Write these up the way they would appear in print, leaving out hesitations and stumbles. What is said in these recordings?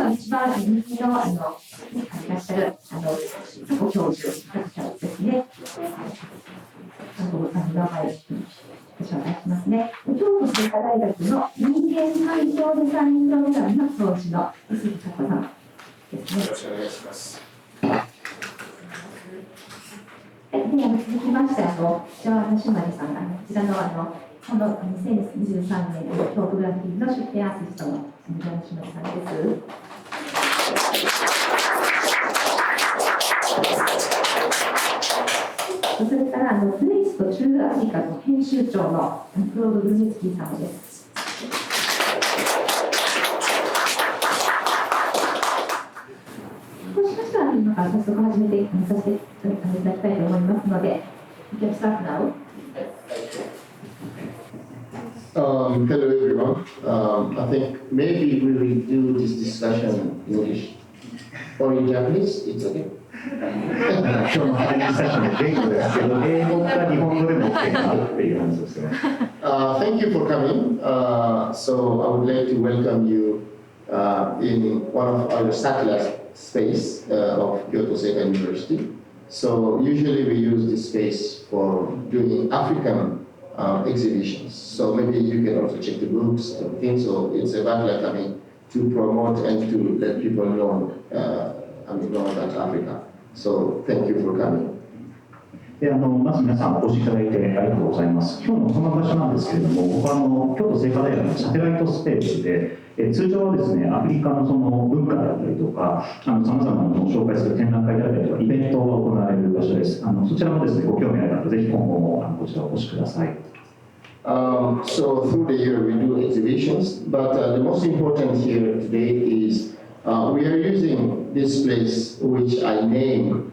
は一番人気のいらっしゃるご教授ですね。名前ご紹介しますね。京都精華大学の人間環境デザインプログラムの教授のSackoさんですね。よろしくお願いします。続きまして、Joanna Choumaliさん、こちらのこの2023年の京都グラフィーの出展アーティストのJoanna Choumaliさんです。それからプレイスと中アフリカの編集長のクロード・グルネツキーさんです。そうしましたら、今から早速始めてさせていただきたいと思いますので、Can you start now? Hello everyone. I think maybe we will do this discussion in English or in Japanese. It's okay. 今日の話の言語ですけど、英語か日本語でも OK かなっていう話ですね。Thank you for coming. So I would like to welcome you in one of our satellite space of Kyoto Seika University. So usually we use this space for doing African exhibitions. So maybe you can also check the books and things. So it's about like coming to promote and to let people know, know about Africa. So thank you for coming. でまず皆さんお越しいただいてありがとうございます。今日のその場所なんですけれども、僕は京都精華大学のサテライトスペースで、通常はですね、アフリカのその文化であったりとか、さまざまなものを紹介する展覧会であったりとか、イベントが行われる場所です。そちらもですね、ご興味あればぜひ今後もこちらお越しください。So through the year we do exhibitions, but the most important here today is we are using this place which I name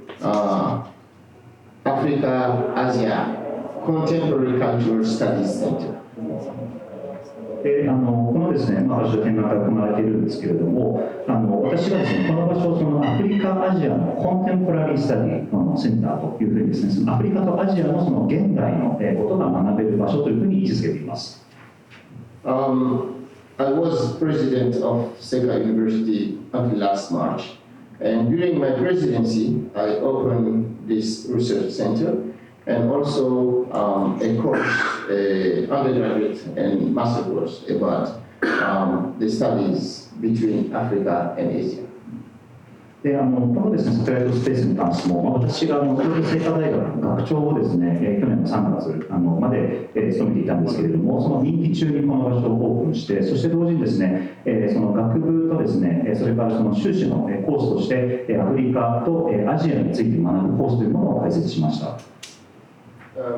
Africa Asia Contemporary Cultural Studies Center. でこのですね、場所で展覧会が行われているんですけれども、私がですね、この場所をそのアフリカ・アジアのコンテンポラリー・スタディのセンターというふうにですね、そのアフリカとアジアのその現代のことが学べる場所というふうに位置づけています。I was president of Seika University until last March, and during my presidency, I opened this research center and also a course, undergraduate and master course about the studies between Africa and Asia. でこのですね、サテライトスペースに関しても、私が京都精華大学の学長をですね、去年の3月まで務めていたんですけれども、その任期中にこの場所をオープンして、そして同時にですね、その学部とですね、それからその修士のコースとして、アフリカとアジアについて学ぶコースというものを開設しました。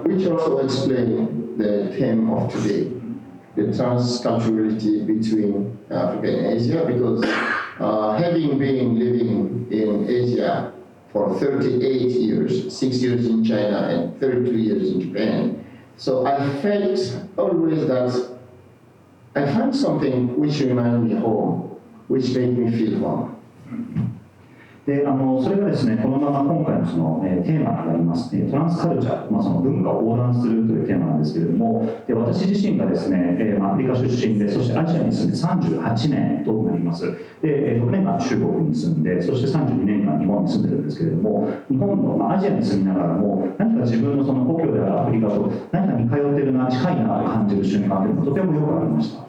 Which also explain the theme of today, the transculturality between Africa and Asia, because having been living in Asia for 38 years, 6 years in China and 32 years in Japan, so I felt always that I found something which reminded me home, which made me feel home. でそれがですね、このまま今回のその、テーマになります、トランスカルチャー、その文化を横断するというテーマなんですけれども、で私自身がですね、アフリカ出身で、そしてアジアに住んで38年となります。で6年間中国に住んで、そして32年間日本に住んでるんですけれども、日本の、アジアに住みながらも、何か自分のその故郷であるアフリカと何か似通ってるな、近いなと感じる瞬間というのがとてもよくありました。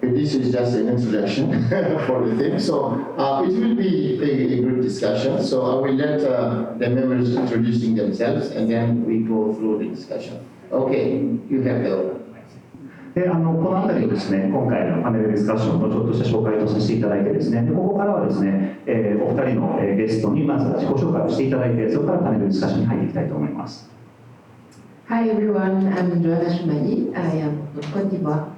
This is just an introduction for the theme. So it will be a group discussion. So I will let the members introducing themselves, and then we go through the discussion. Okay, you have the. でこの辺りをですね、今回のパネルディスカッションのちょっとした紹介とさせていただいてですね、でここからはですね、お二人のゲストにまずは自己紹介をしていただいて、そこからパネルディスカッションに入っていきたいと思います。Hi everyone, I'm Joana Choumali. I am from Côte d'Ivoire.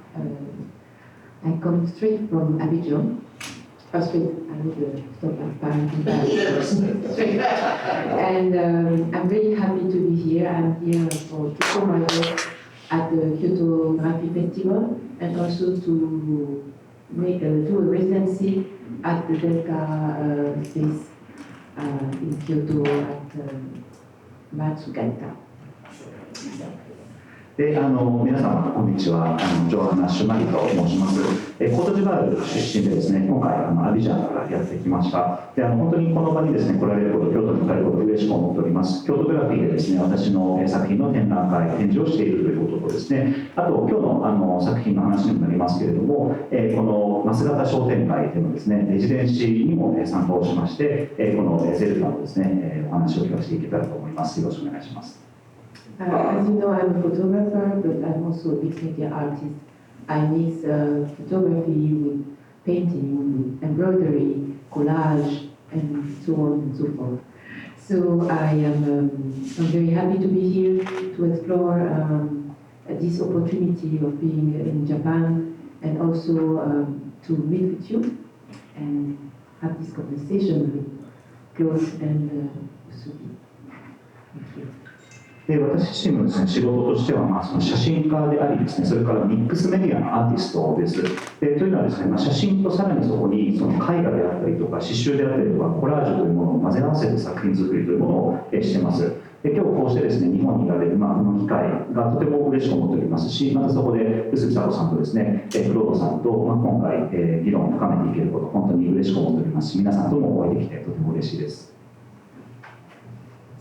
I come straight from Abidjan. Straight, I would stop at Paris. Straight. And I'm really happy to be here. I'm here to show my work at the KYOTOGRAPHIE festival and also to do a residency at the Delta space in Kyoto at Matsugaita. で皆様こんにちは、ジョアナ・シュマリと申します。コートジボワール出身でですね、今回アビジャンからやってきました。で本当にこの場にですね来られること、京都に来られることを嬉しく思っております。京都グラフィーでですね、私の作品の展覧会、展示をしているということとですね、あと今日の作品の話にもなりますけれども、この増形商店街でのですねレジデンシーにも参加をしまして、このゼルダのですねお話を聞かせていけたらと思います。よろしくお願いします。As you know, I'm a photographer, but I'm also a mixed media artist. I mix photography with painting, with embroidery, collage, and so on and so forth. So I'm very happy to be here to explore this opportunity of being in Japan and also to meet with you and have this conversation with Claude and Oussouby. Thank you. で私自身のですね仕事としては、その写真家でありですね、それからミックスメディアのアーティストです。でというのはですね、写真とさらにそこにその絵画であったりとか刺繍であったりとかコラージュというものを混ぜ合わせて作品作りというものをしています。で今日こうしてですね日本にいられる、この機会がとても嬉しく思っておりますし、またそこで臼木佐子さんとですねクロードさんと、今回、議論を深めていけること本当に嬉しく思っておりますし、皆さんともお会いできてとても嬉しいです。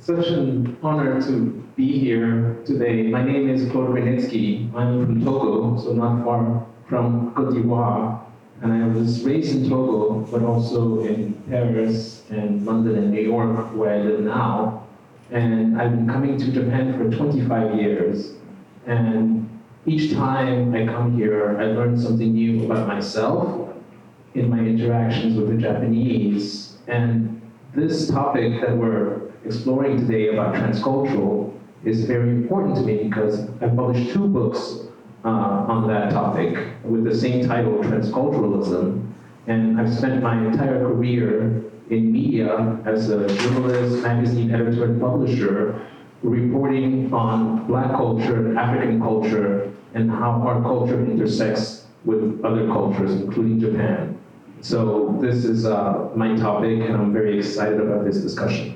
Such an honor to be here today. My name is Claude Grunitzky. I'm from Togo, so not far from Côte d'Ivoire. And I was raised in Togo, but also in Paris and London and New York, where I live now. And I've been coming to Japan for 25 years. And each time I come here, I learn something new about myself in my interactions with the Japanese. And this topic that we're exploring today about transcultural is very important to me because I published 2 books on that topic with the same title, Transculturalism, and I've spent my entire career in media as a journalist, magazine editor, and publisher, reporting on Black culture, African culture, and how our culture intersects with other cultures, including Japan. So this is my topic, and I'm very excited about this discussion.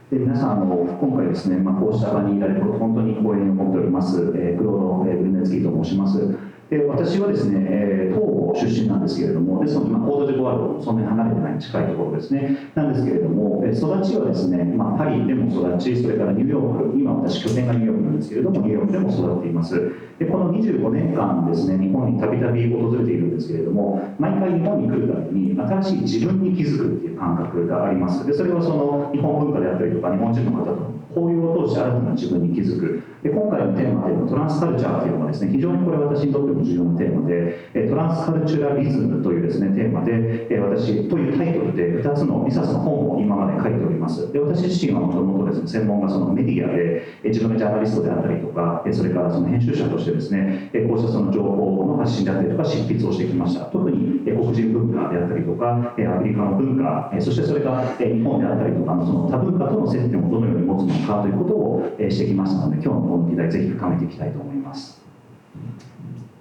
で皆さん今回ですね、こうした場にいられること本当に光栄に思っております、クロード・グルネツキーと申します。で私はですね、東郷出身なんですけれども、でそのコートジボワールとそんなに離れてない近いところですね、なんですけれども、育ちはですね、パリでも育ち、それからニューヨーク、今私拠点がニューヨークなんですけれども、ニューヨークでも育っています。でこの25年間ですね、日本にたびたび訪れているんですけれども、毎回日本に来るたびに新しい自分に気づくっていう感覚があります。でそれはその日本文化であったりとか、日本人の方との交流を通して新たな自分に気づく。で今回のテーマでのトランスカルチャーというのはですね、非常にこれ私にとっても重要なテーマで、トランスカルチュラリズムというですねテーマで、私というタイトルで2冊の本を今まで書いております。で私自身はもともとですね、専門がそのメディアで、自分がジャーナリストであったりとか、それからその編集者としてですね、こうしたその情報の発信であったりとか執筆をしてきました。特に黒人文化であったりとか、アメリカの文化、そしてそれが日本であったりとか、その多文化との接点をどのように持つのかということをしてきましたので、今日のこの議題ぜひ深めていきたいと思います。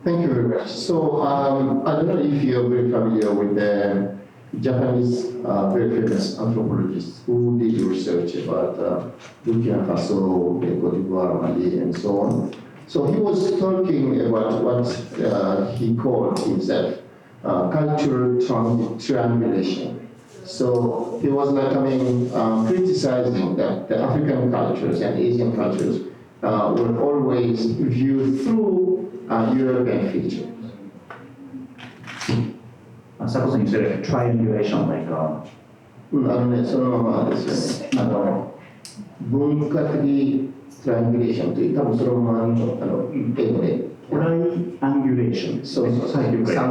Thank you very much. So I don't know if you're very familiar with the Japanese very famous anthropologist who did research about Burkina Faso, Cote d'Ivoire, Mali, and so on. So he was talking about what he called himself cultural triangulation. So he was criticizing that the African cultures and Asian cultures were always viewed through European features. Sacko, you said triangulation, like そのままですよね。文化的トライアンギュレーションという、多分そのまま英語で。トライアンギュレーションです。そうそう、三角。川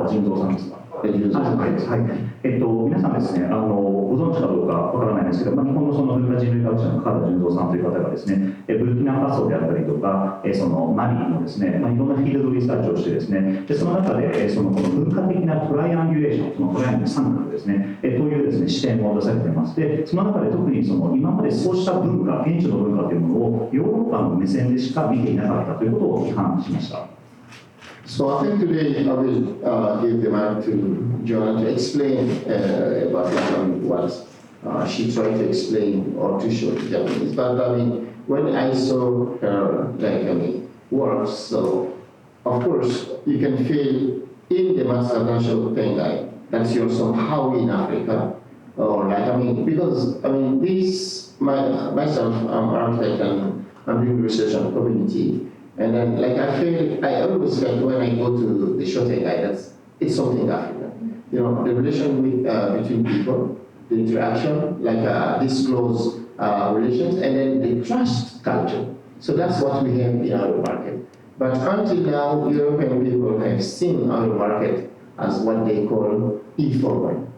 田純三さんですか。はい、皆さんですね、ご存知かどうかわからないんですけど、日本のその文化人類学者の川田純三さんという方がですね、ブルキナファソであったりとか、そのマリのですね、いろんなフィールドリサーチをしてですね、でその中でこの文化的なトライアンギュレーション、そのトライアングル三角ですね、というですね視点を出されています。で、その中で特に今までそうした文化、現地の文化というものをヨーロッパの目線でしか見ていなかったということを批判しました。So I think today I will give the mic to Joanna to explain about what she tried to explain or to show to Japanese. But when I saw her works, so of course you can feel in the National Tengai that you're somehow in Africa, or because this myself, I'm an architect and I'm doing research on community, and then I always felt when I go to the Shotengai that it's something African. The relation between people, the interaction, this close relations, and then the trust culture. So that's what we have in our market. But until now, European people have seen our market as what they call informal,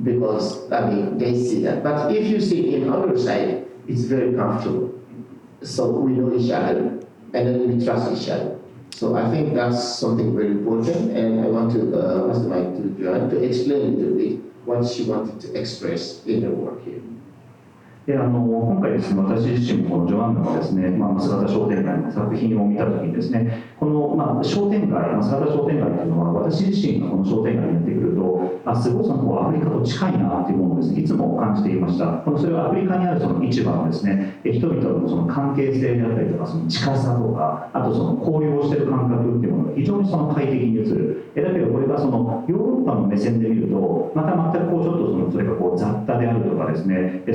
because they see that. But if you see in our side, it's very comfortable. So we know each other, and then we trust each other. So I think that's something very important, and I want to pass the mic to Joanna to explain a little bit what she wanted to express in her work here. で今回ですね、私自身もこのジョアンナのですね、姿商店街の作品を見たときにですね、この、商店街、姿商店街というのは、私自身がこの商店街にやってくると、すごくアフリカと近いなというものをですね、いつも感じていました。それはアフリカにあるその市場のですね、人々のその関係性であったりとか、その近さとか、あとその交流をしている感覚っていうものが非常に快適に映る。だけどこれがヨーロッパの目線で見ると、また全くちょっとそれが雑多であるとかですね、フォ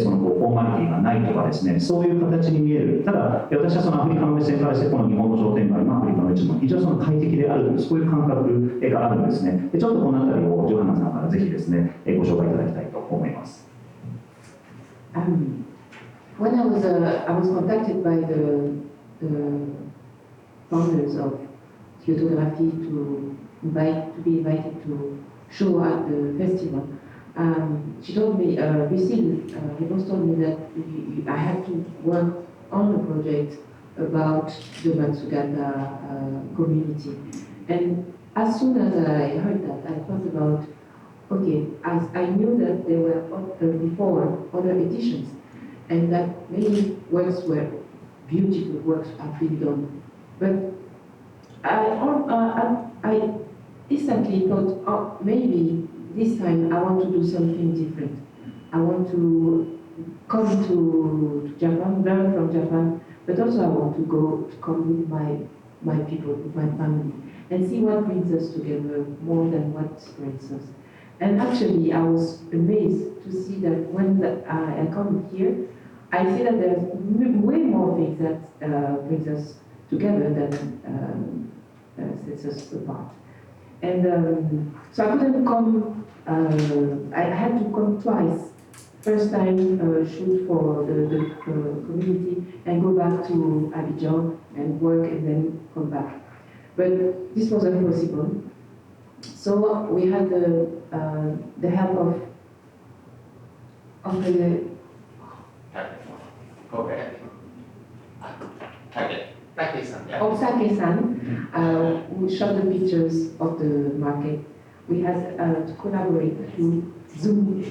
ーマリティがないとかですね、そういう形に見える。ただ、私はそのアフリカの目線からして、この日本の商店街のアフリカの市場も非常に快適であるという、そういう感覚があるんですね。ちょっとこのあたりをジョアンナさんからぜひですね、ご紹介いただきたいと思います。When I was contacted by the founders of KYOTOGRAPHIE to be invited to show at the festival. She told me, he both told me that I had to work on a project about the Matsugata community. And as soon as I heard that, I thought about, okay, I knew that there were before other editions, and that many works were beautiful works have been done. But I instantly thought, oh, maybe this time I want to do something different. I want to come to Japan, learn from Japan, but also I want to come with my people, with my family, and see what brings us together more than what separates us. And actually, I was amazed to see that when I come here, I see that there's way more things that brings us together than sets us apart. And so I couldn't come, I had to come twice. First time shoot for the community and go back to Abidjan and work and then come back. But this wasn't possible. So we had the help of the Sacko-san, who shot the pictures of the market. We had to collaborate through Zoom.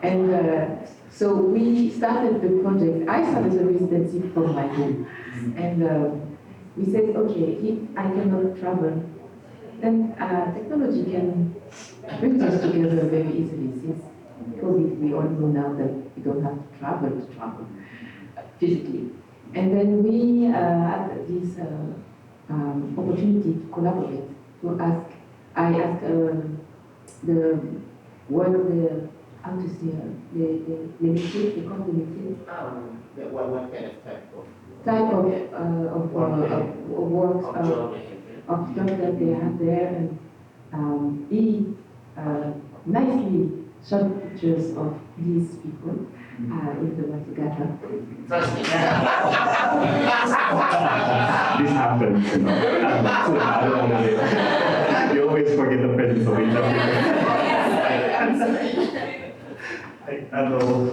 And so we started the project. I started the residency from my home. And we said, okay, if I cannot travel, then technology can bring us together very easily. Since COVID, we all know now that we don't have to travel physically. And then we had this opportunity to collaborate, I asked the how to say, the métiers, they call the métiers? What kind of type of work, of job that they had there, and he nicely shot pictures of these people in the Matsugata. This happens, you know. You always forget the presence of each other.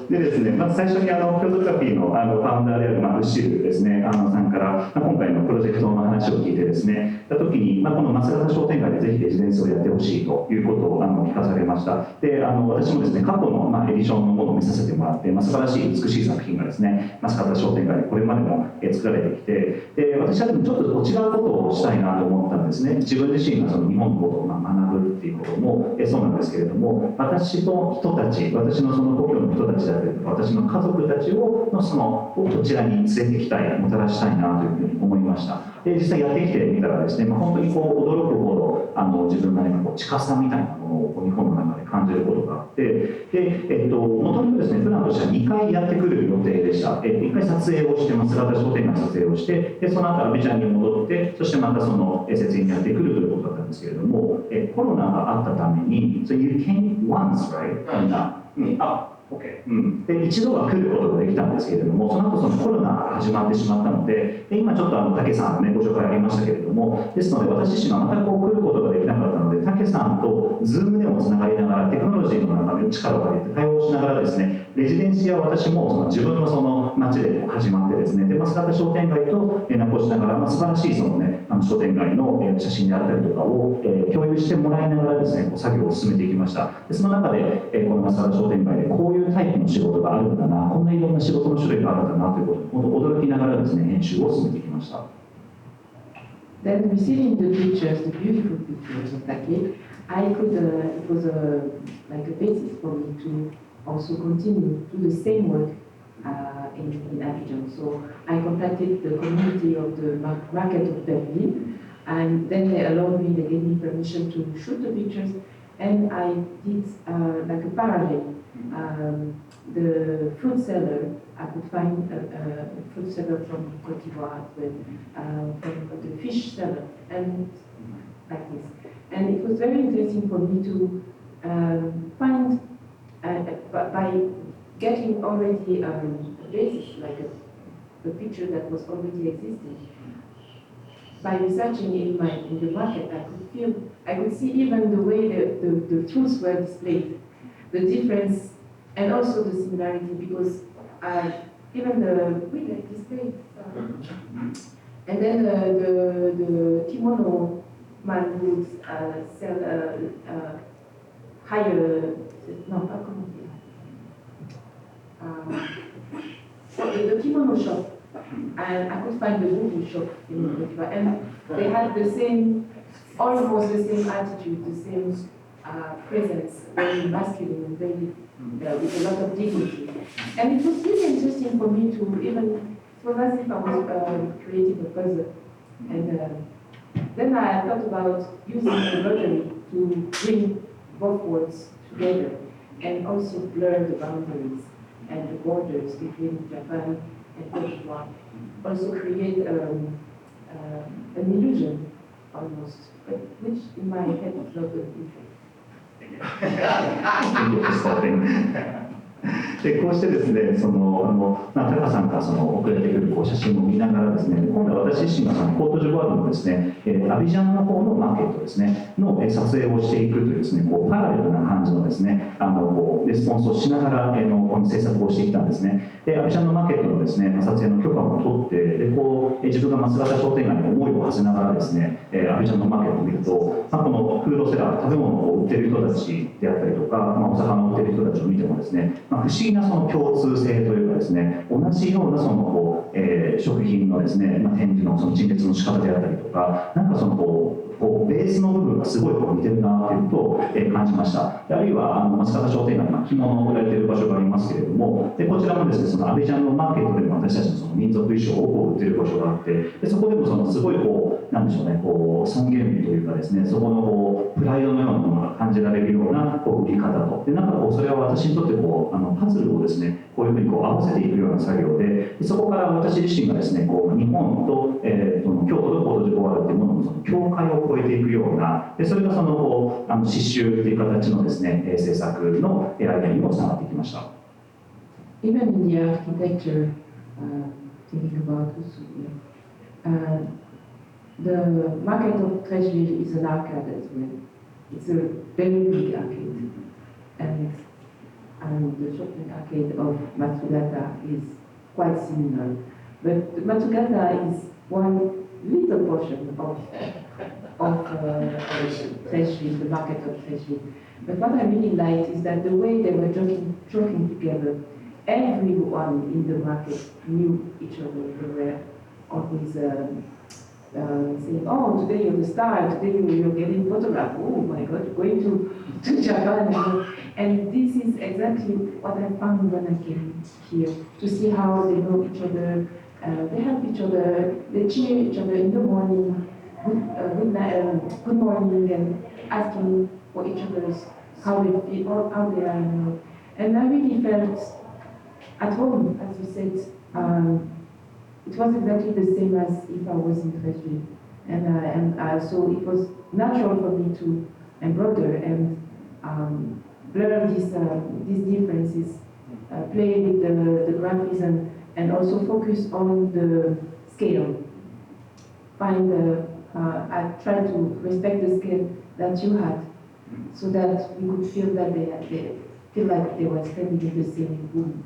でですね、まず最初にKYOTOGRAPHIEのファウンダーであるウッシルですね、さんから、今回のプロジェクトの話を聞いてですね、た時に、この松形商店街でぜひレジデンスをやってほしいということを聞かされました。で、私もですね、過去のエディションのものを見させてもらって、素晴らしい美しい作品がですね、松形商店街でこれまでも作られてきて、で、私はでもちょっと違うことをしたいなと思ったんですね。自分自身がその日本のことを学ぶっていうこともそうなんですけれども、私の人たち、私のその故郷の人たちだったりとか、私の家族たちをこちらに連れてきたい、もたらしたいなというふうに思いました。で実際やってきてみたらですね、本当に驚くほど自分が近さみたいなものを日本の中で感じることがあって、でもともとですね、プランとしては2回やってくる予定でした。1回撮影をして、姿商店街の撮影をして、でその後アビジャンに戻って、そしてまた設営にやってくるということだったんですけれども、コロナがあったために、So you came once, right? OK、で一度は来ることができたんですけれども、その後コロナが始まってしまったので、今ちょっと武さんの、ご紹介ありましたけれども、ですので私自身はまた来ることができなかったので、武さんと Zoom でもつながりながら、テクノロジーの中で力を借りて対応しながらですね、レジデンシアは私も自分の街で始まってですね、で姿商店街と連絡をしながら、素晴らしい商店街の写真であったりとかを共有してもらいながらですね、作業を進めていきました。でその中でこの姿商店街でこういうタイプの仕事があるんだな、こんないろんな仕事の種類があるんだなということに驚きながらですね、編集を進めていきました。Then receiving the pictures, the beautiful pictures of Sacko, it was like a basis for me to also continue to do the same work in Abidjan. So I contacted the community of the market of Berlin, and then they allowed me, they gave me permission to shoot the pictures, and I did like a parallel. The fruit seller, I could find a fruit seller from Côte d'Ivoire as well, from the fish seller, and like this. And it was very interesting for me to find, by getting already a basis, like a picture that was already existing. By researching in the market, I could see even the way the fruits were displayed, the difference, and also the similarity, because even the way they displayed, and then the kimono man would sell higher, no, how come the kimono shop, and I could find the bubu shop in Kotiba, and they had the same, almost the same attitude, the same presence, very masculine and very, with a lot of dignity. And it was really interesting for me to even, it was as if I was creating a puzzle. And then I thought about using embroidery to bring both worlds together and also blur the boundaries and the borders between Japan and Cote d'Ivoire. Also create an illusion almost, but which in my head is not an illusion. Thank you for stopping. でこうしてですね、タカさんから送られてくる写真を見ながらですね、今度は私自身がコートジボワールのですね、アビジャンの方のマーケットですねの撮影をしていくというですね、パラレルな感じのですね、レスポンスをしながらこの制作をしていったんですね。でアビジャンのマーケットのですね、撮影の許可も取って、で自分が姿商店街に思いを馳せながらですね、アビジャンのマーケットを見ると、このフードセラー、食べ物を売ってる人たちであったりとか、お魚を売ってる人たちを見てもですね、不思議な共通性というかですね、同じような食品のですね、展示の陳列の仕方であったりとか、なんかベースの部分がすごい似てるなということを感じました。あるいは松方商店街に着物を売られている場所がありますけれども、でこちらもですね、アビジャンのマーケットでも私たちの民族衣装を売っている場所があって、でそこでもすごいなんでしょうね、尊厳というかですね、そこのプライドのようなものが感じられるような売り方と、でなんかそれは私にとってパズルをですね、こういうふうに合わせていくような作業で、そこから私自身がですね、日本と、京都とコートジボワールというものの境界を越えていくような、でそれが刺繍という形のですね、制作のアイデアにもつながっていきました。Even in the architecture, thinking about Oussouby, the market of Treasury is an arcade as well. It's a very big arcade, and the shopping arcade of Matsugata is quite similar. But Matsugata is one little portion of Treasury, the market of Treasury. But what I really liked is that the way they were joking together, everyone in the market knew each other. They were always saying, oh, today you're the star, today you're getting photographed, oh my God, you're going to Japan. And this is exactly what I found when I came here, to see how they know each other, they help each other, they cheer each other in the morning, good morning, and asking for each other's how they feel, or how they are. And I really felt at home, as you said. It was exactly the same as if I was in French. And so it was natural for me to embroider and learn these differences, play with the graphics and also focus on the scale. I tried to respect the scale that you had, so that we could feel that they feel like they were standing in the same room.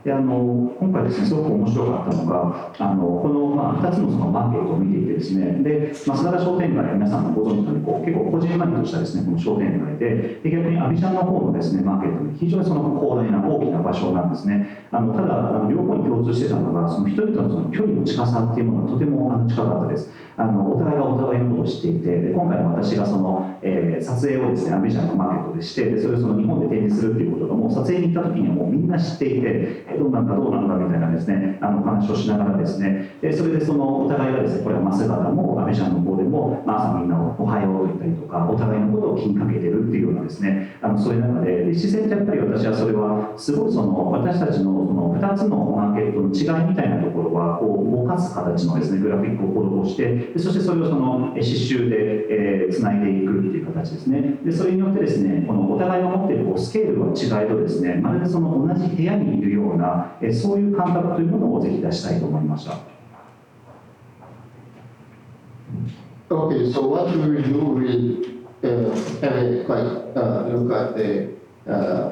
で今回ですね、すごく面白かったのが、この、2つのそのマーケットを見ていてですね、で、須田商店街、皆さんもご存知のように、結構こじんまりとしたですね、この商店街で、逆にアビジャンの方のですね、マーケットに非常にその広大な大きな場所なんですね。ただ、両方に共通してたのが、その人々のその距離の近さっていうものがとても近かったです。お互いがお互いのことを知っていて、で今回の私がその、撮影をですね、アビジャンのマーケットでして、でそれをその日本で展示するっていうことが、もう撮影に行った時にはもうみんな知っていて、どうなんだみたいなですね、話をしながらですね、それでそのお互いがですね、これはマスガダもアビジャンの方でも、朝みんなおはようと言ったりとか、お互いのことを気にかけてるっていうようなですね、そういう中で、自然とやっぱり私はそれは、すごいその私たちのその2つのマーケットの違いみたいなところは、こう動かす形のですね、グラフィックを施して、そしてそれをその刺繍でつないでいくっていう形ですね。で、それによってですね、このお互いが持っているこうスケールは違いとですね、まるでその同じ部屋にいるような、そういう感覚というものをぜひ出したいと思いました。Okay, so what we will do, we'll have a quick look at the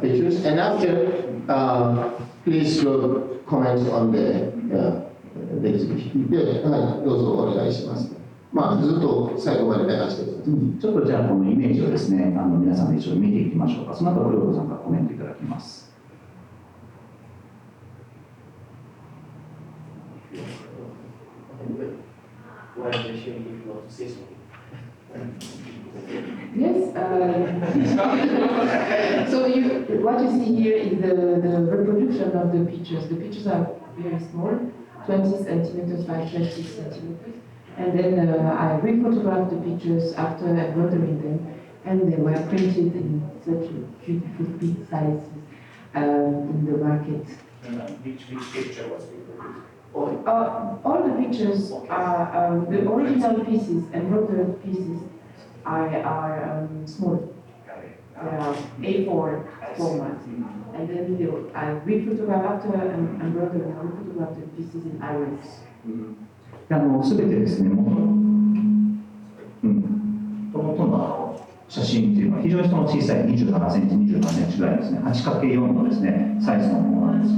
pictures, and after, please comment on the exhibition. はい、どうぞお願いします。ずっと最後まで流してください。ちょっとじゃあこのイメージをですね、皆さんで一緒に見ていきましょうか。その後、クロードさんからコメントいただきます。Yes. So what you see here is the reproduction of the pictures. The pictures are very small, 20 centimeters by 20 centimeters. And then I rephotographed the pictures after embroidering them, and they were printed in such beautiful big sizes in the market. Which picture was reproduced? All the pictures are the original pieces, embroidered pieces, are small. They are A4 format. And then I rephotographed after embroidering, I rephotographed the pieces in iris. すべてですね、元の写真というのは非常にその小さい27センチ、27センチぐらいですね、8×4 のですね、サイズのものなんです。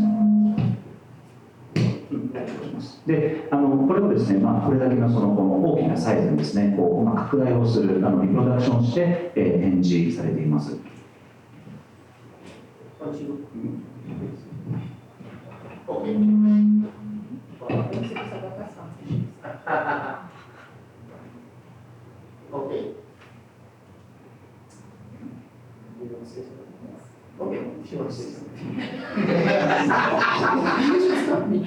で、これをですね、これだけのそのこの大きなサイズにですね、こう拡大をするリプロダクションして、展示されています。Okay. Okay, she wants to say something. You should stop me.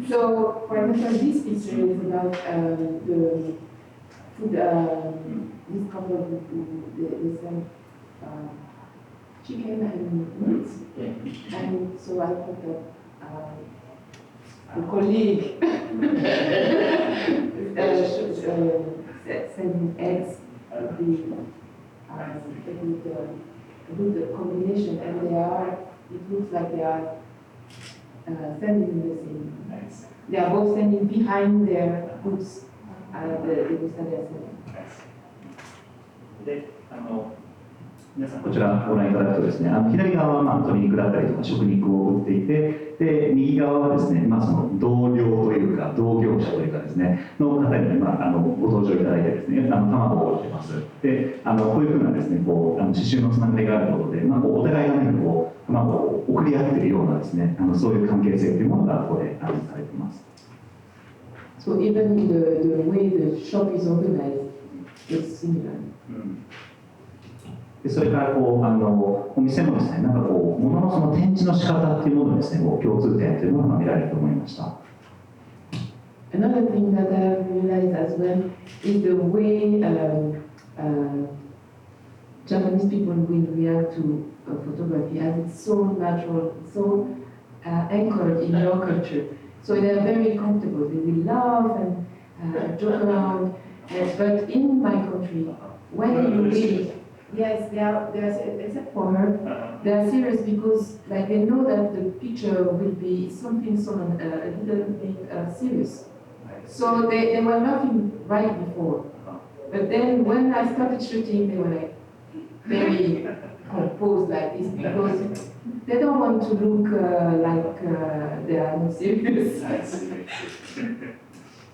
So, for example, this picture is about the food, this couple of they sell chicken and meat. Yeah. And so I thought that a colleague sending eggs would be a good combination, and it looks like they are standing the same. Nice. They are both standing behind their goods, the goods that they are selling. で、皆さんこちらご覧いただくとですね、左側は鶏肉だったりとか食肉を売っていて、で右側はですね、その同僚というか同業者というかですねの方にご登場いただいてですね、卵を売ってます。で、こういうふうなですね、こう刺繍のつながりがあることで、こうお互いが何かこう卵を送り合っているようなですね、そういう関係性というものがここでされています。So even in the way the shop is organized, it's similar. でそれからお店もですね、なんか物のその展示の仕方っていうものですね、共通点というのが見られると思いました。Another thing that I realized as well is the way Japanese people will react to photography, as it's so natural, so anchored in your culture. So they're very comfortable. They will laugh and joke around. But in my country, when you really, yes, they are except for her, they are serious because like they know that the picture will be something so a little bit serious. So they were laughing right before. But then when I started shooting, they were like very composed like this because they don't want to look like they are not serious.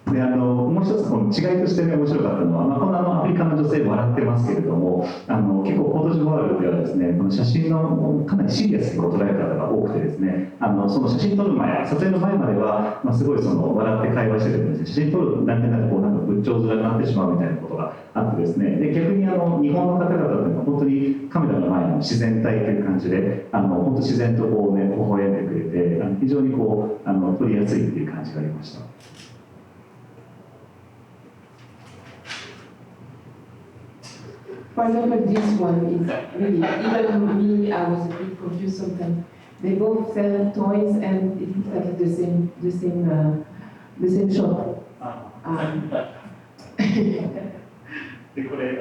でもう一つこの違いとしてね面白かったのは、このアフリカの女性笑ってますけれども、結構コートジボワールではですね、この写真のかなりシリアスに捉える方が多くてですね、その写真撮る前、撮影の前までは、すごいその笑って会話しててもですね、写真撮るだけだとなんか仏頂面になってしまうみたいなことがあってですね、で逆に日本の方々っていうのは本当にカメラの前の自然体という感じで、本当自然とこうね微笑んでくれて、非常に撮りやすいっていう感じがありました。For example, this one is really, even me, I was a bit confused sometimes. They both sell toys and it looks like it's the same shop. でこれ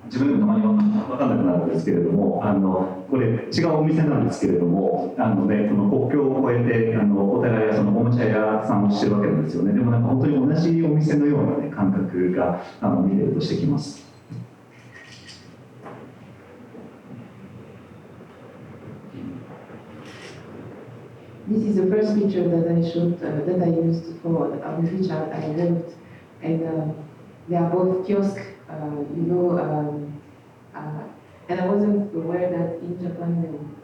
自分でもたまに分かんなくなるんですけれども、これ違うお店なんですけれども、この国境を越えてお互いがそのおもちゃ屋さんをしてるわけなんですよね。でもなんか本当に同じお店のような、ね、感覚が見れるとしてきます。This is the first picture that I showed, that I used for with which I worked, and they are both kiosk, and I wasn't aware that in Japan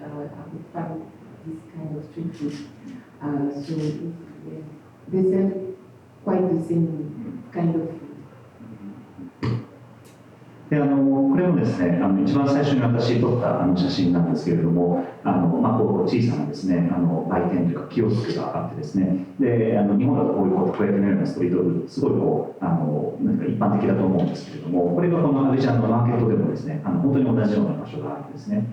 I would find this kind of street food. So they sell quite the same kind of food. でこれもですね、一番最初に私撮った写真なんですけれども、こう小さなですね、売店というかキオスクがあってですね、で日本だとこういう小焼きのようなストリートフード、すごいなんか一般的だと思うんですけれども、これがこのアビジャンのマーケットでもですね、本当に同じような場所があるんですね。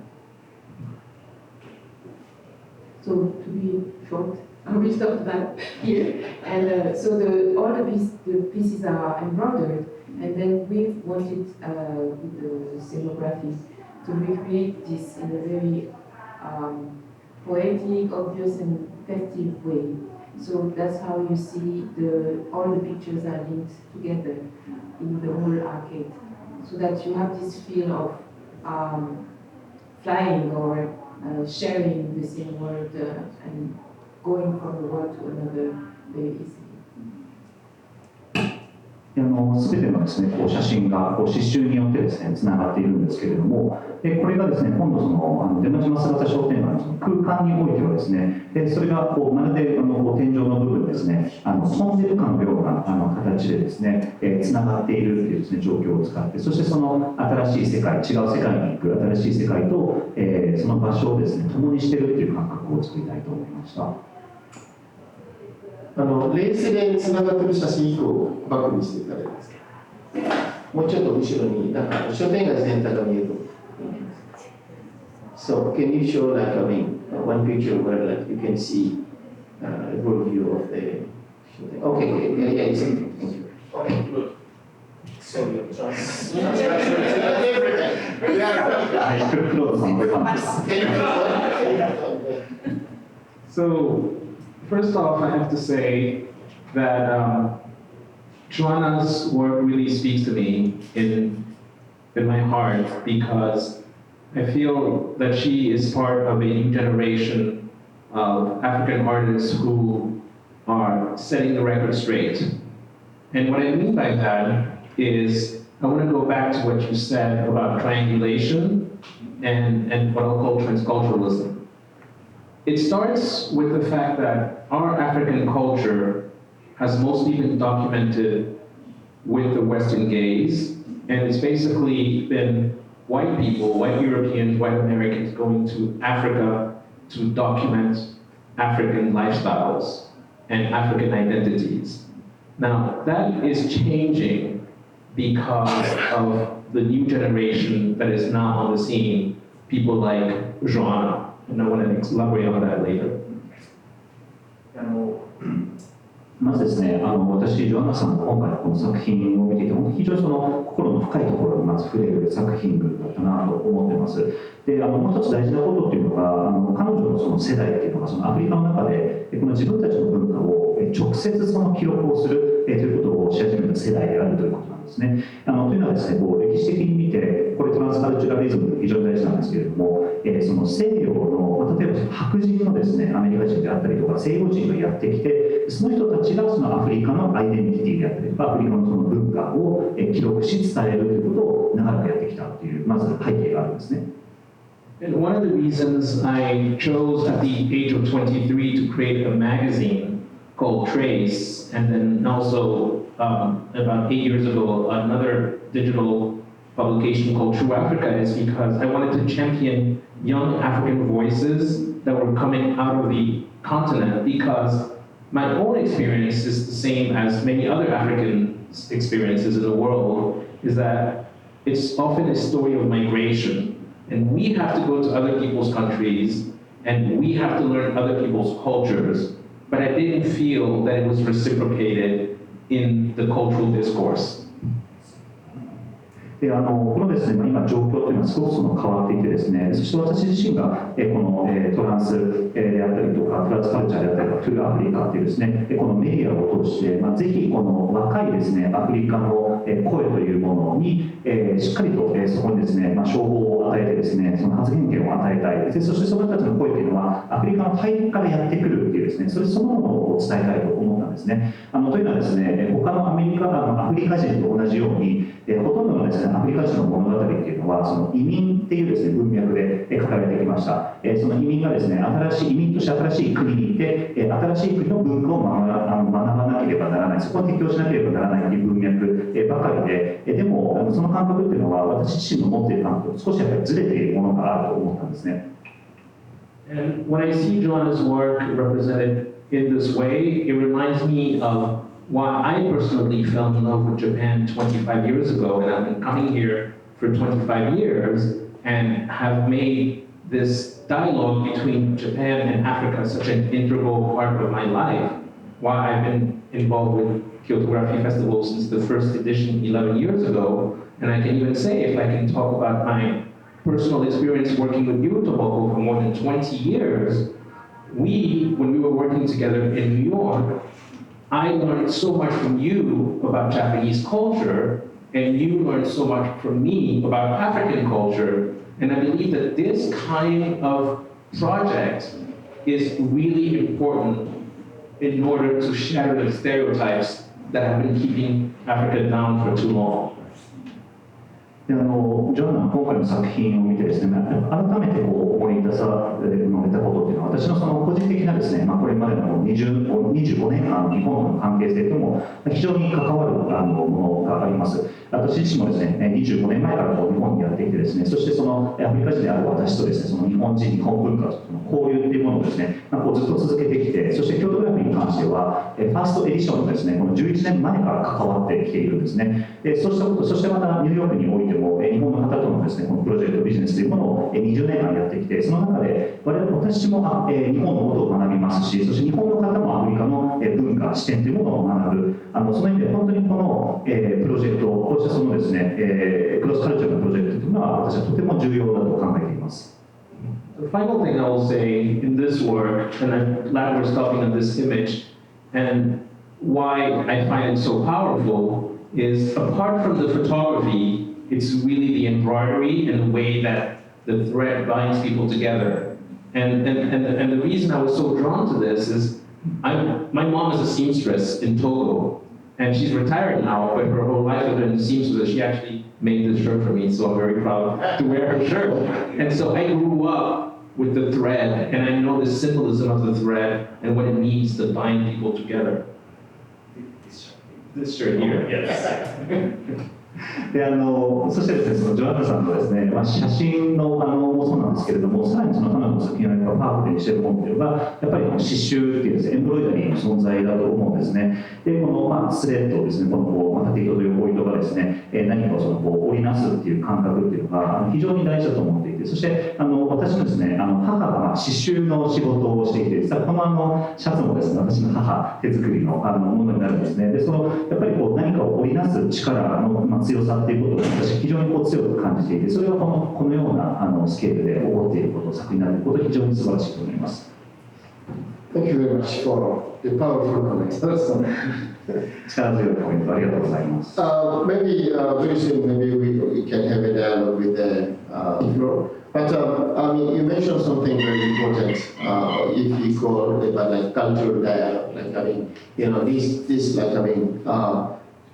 So to be short, we stop that here, and so all the pieces are embroidered. And then we wanted with the scenography to recreate this in a very poetic, obvious, and festive way. So that's how you see all the pictures are linked together in the whole arcade, so that you have this feel of flying or sharing the same world and going from one world to another very easily. 全てのですね、写真が刺繍によってですね、つながっているんですけれども、これがですね、今度出町増形商店街の空間においてはですね、それがまるで天井の部分ですね、飛んでるかのような形でですね、つながっているというですね、状況を使って、そしてその新しい世界、違う世界に行く新しい世界と、その場所をですね、共にしているという感覚を作りたいと思いました。レースでつながってる写真以降バックにしていただけますか。もうちょっと後ろになんか商店街全体が見えると。So can you show like one picture where like you can see a broad view of the okay, yeah, it's okay. Thank you. Okay, good. So you're trying. So, first off, I have to say that Joanna's work really speaks to me in my heart, because I feel that she is part of a new generation of African artists who are setting the record straight. And what I mean by that is, I want to go back to what you said about triangulation and what I'll call transculturalism. It starts with the fact that our African culture has mostly been documented with the Western gaze, and it's basically been white people, white Europeans, white Americans going to Africa to document African lifestyles and African identities. Now, that is changing because of the new generation that is now on the scene, people like Joana, and I want to elaborate on that later. まずですね、私、ジョアナさんの今回この作品を見ていて、非常にその心の深いところにまず触れる作品群だったなと思っています。で、もう一つ大事なことっていうのが、彼女のその世代っていうのが、そのアフリカの中で、この自分たちの文化を直接その記録をするということをし始めた世代であるということなんですね。というのはですね、こう歴史的に見て、これトランスカルチュラリズム非常に大事なんですけれども、その西洋の、例えば白人のですね、アメリカ人であったりとか、西洋人がやってきて、その人たちがそのアフリカのアイデンティティであったりとか、アフリカのその文化を記録し伝えるということを長らくやってきたという、まず背景があるんですね。And one of the reasons I chose at the age of 23 to create a magazine called Trace, and then also about 8 years ago, another digital publication called True Africa, is because I wanted to champion young African voices that were coming out of the continent, because my own experience is the same as many other African experiences in the world, is that it's often a story of migration. And we have to go to other people's countries, and we have to learn other people's cultures. But I didn't feel that it was reciprocated in the cultural discourse. でこのですね、今状況というのはすごくその変わっていてですね、そして私自身がこのトランスであったりとか、トランスカルチャーであったりとか、トゥーアフリカというですね、このメディアを通して、ぜひこの若いですね、アフリカの声というものにしっかりとそこにですね、称号を与えてですね、その発言権を与えたい。で、そしてその人たちの声というのは、アフリカの大陸からやってくるっていうですね、それそのものを伝えたいと思ったんですね。というのはですね、他のアフリカ人と同じように、ほとんどのですね、アフリカ人の物語っていうのは、その移民っていうですね、文脈で書かれてきました。その移民がですね、移民として新しい国にいて、新しい国の文化を学ばなければならない、そこを適応しなければならないという文脈ばかりで、でもその感覚っていうのは、私自身の持っている感覚と少しやっぱりずれているものがあると思ったんですね。And when I see Joanna's work represented in this way, it reminds me of why I personally fell in love with Japan 25 years ago, and I've been coming here for 25 years and have made this dialogue between Japan and Africa such an integral part of my life. Why I've been involved with KYOTOGRAPHIE Festival since the first edition 11 years ago, and I can even say, if I can talk about my personal experience working with you, Tomoko, for more than 20 years, when we were working together in New York, I learned so much from you about Japanese culture, and you learned so much from me about African culture. And I believe that this kind of project is really important in order to shatter the stereotypes that have been keeping Africa down for too long. でジョアナの今回の作品を見てですね、改めてこう思い出されたことっていうのは、私のその個人的なですね、これまでの25年間日本との関係性とも非常に関わるものがあります。私自身もですね、25年前からこう日本にやってきてですね、そしてそのアフリカ人である私とですね、その日本人、日本文化との交流っていうものをですね、こうずっと続けてきて、そしてKYOTOGRAPHIEに関しては、ファーストエディションのですね、この11年前から関わってきているんですね。そうしたこと、そしてまたニューヨークにおいても、日本の方とのですね、このプロジェクトビジネスというものを20年間やってきて、その中で私も日本のことを学びますし、そして日本の方もアフリカの文化、視点というものを学ぶ、その意味で本当にこのプロジェクト、こうしたそのですね、クロスカルチャーのプロジェクトというのは私はとても重要だと考えています。The final thing I will say in this work, and I'm glad we're stopping on this image, and why I find it so powerful is, apart from the photography, it's really the embroidery and the way that the thread binds people together. And the reason I was so drawn to this is, my mom is a seamstress in Togo, and she's retired now, but her whole life has been a seamstress. She actually made this shirt for me, so I'm very proud to wear her shirt. And so I grew up with the thread, and I know the symbolism of the thread and what it means to bind people together. This shirt here, yes. でそしてですね、そのジョアナさんのですね、写真のもそうなんですけれども、さらにその彼女の作品をやっぱパワフルにしているものというのが、やっぱりこの刺繍っていうですね、エンブロイダリーの存在だと思うんですね。で、このスレッドですね、この縦糸と横糸がですね、何かをその織りなすっていう感覚っていうのが非常に大事だと思っていて、そして私のですね、母が刺繍の仕事をしていて、実はこのシャツもですね、私の母手作りのものになるんですね。で、やっぱり何かを織りなす力の強さっていうことを私非常に強く感じていて、それがこのようなスケールで起こっていること、作品になること、非常に素晴らしいと思います。Thank you very much for the powerful comments. 力強いコメントありがとうございます。Maybe very soon, maybe we can have a dialogue with the floor. But I mean, you mentioned something very important. If we call it like cultural dialogue, like I mean, you know, this like I mean,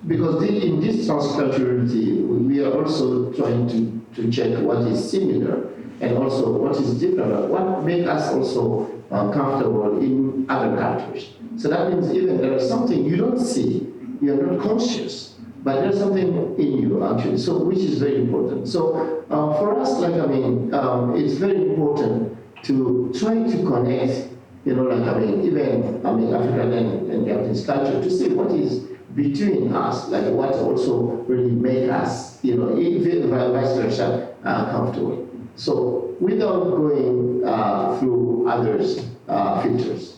because in this transculturality, we are also trying to check what is similar and also what is different. What makes us also comfortable in other cultures. So that means even there is something you don't see, you are not conscious, but there's something in you actually, so which is very important. So for us, like I mean, it's very important to try to connect, you know, like I mean, even I mean African and Japanese culture to see what is between us, like what also really make us, you know, vice versa, comfortable. So without going through others' filters.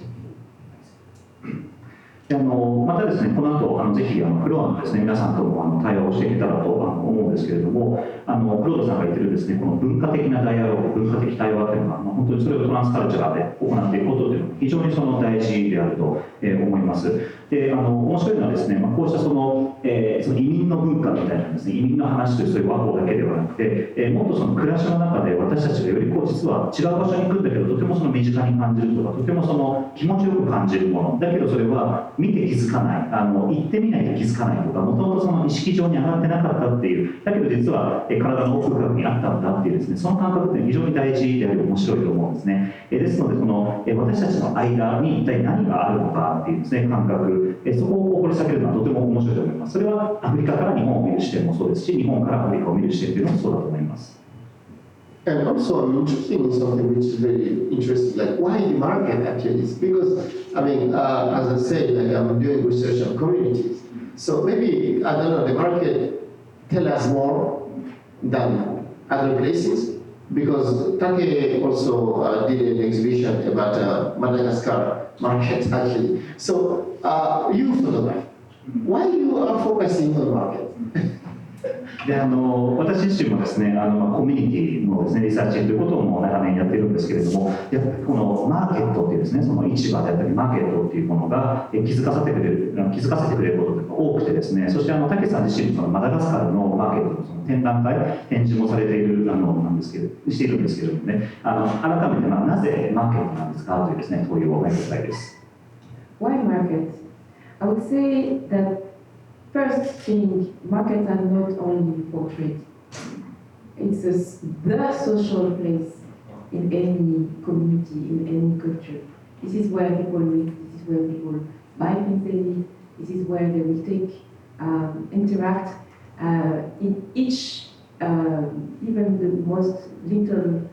またですね、この後ぜひフロアのですね、皆さんとも対話をしていけたらと思うんですけれども、クロードさんが言ってるですね、この文化的なダイアログ、文化的対話というのは、本当にそれをトランスカルチャーで行っていくことというのは非常に大事であると思います。で、面白いのはですね、こうしたその移民の文化みたいなですね、移民の話というそういう和法だけではなくて、もっとその暮らしの中で私たちがより実は違う場所に行くんだけど、とても身近に感じるとか、とても気持ちよく感じるものだけど、それは見て気づかない、行ってみないと気づかないとか、もともと意識上に上がってなかったっていう、だけど実は体の奥深くにあったんだっていうですね、その感覚って非常に大事であり面白いと思うんですね。ですので私たちの間に一体何があるのかっていうですね、感覚、そこを掘り下げるのはとても面白いと思います。それはアフリカから日本を見る視点もそうですし、日本からアフリカを見る視点というのもそうだと思います。And also, I'm interested in something which is very interesting, like why the market actually is. Because, I mean, as I said, like I'm doing research on communities. So maybe, I don't know, the market tell us more than other places. Because Take also did an exhibition about Madagascar market actually. So, you photograph. Why you are focusing on market? で私自身もですねコミュニティのですねリサーチということも長年やってるんですけれども、やっぱりこのマーケットっていうですね、その市場であったりマーケットっていうものが気づかせてくれることが多くてですね、そして武さん自身もそのマダガスカルのマーケットのその展覧会展示もされているしているんですけれどもね、改めてなぜマーケットなんですかというですね問いを投げたいです。Why market? I would say that first thing, markets are not only for trade. It's the social place in any community, in any culture. This is where people live, this is where people buy things they need, this is where they will interact. In each, even the most little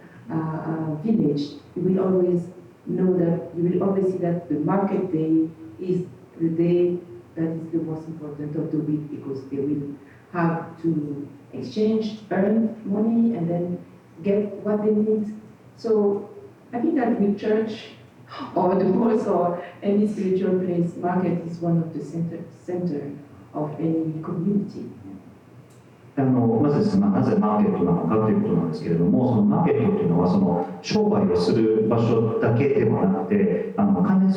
village, you will always know that, you will always see that the market day is the day that is the most important of the week, because they will have to exchange, earn money, and then get what they need. So I think that with church or the mosque or any spiritual place, market is one of the center of any community. まずですね、なぜマーケットなのかということなんですけれども、そのマーケットというのはその商売をする場所だけではなくて、完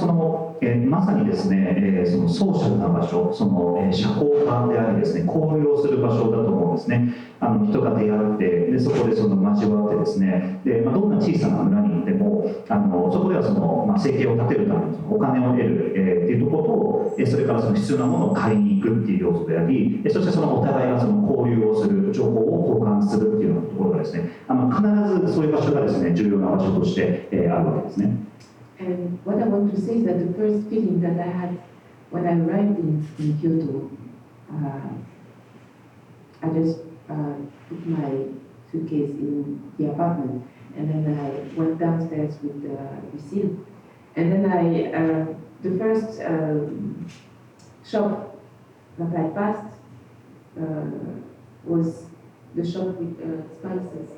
全にまさにですね、そのソーシャルな場所、その社交場でありですね、交流をする場所だと思うんですね。人が出会って、でそこで交わってですね、でどんな小さな村に行っても、そこでは生計を立てるためのお金を得る、っていうところと、それから必要なものを買いに行くっていう要素であり、そしてお互いが交流をする、情報を交換するっていうようなところがですね、必ずそういう場所がですね、重要な場所として、あるわけですね。And what I want to say is that the first feeling that I had when I arrived in Kyoto, I just put my suitcase in the apartment, and then I went downstairs with Lucille. And then the first shop that I passed was the shop with spices.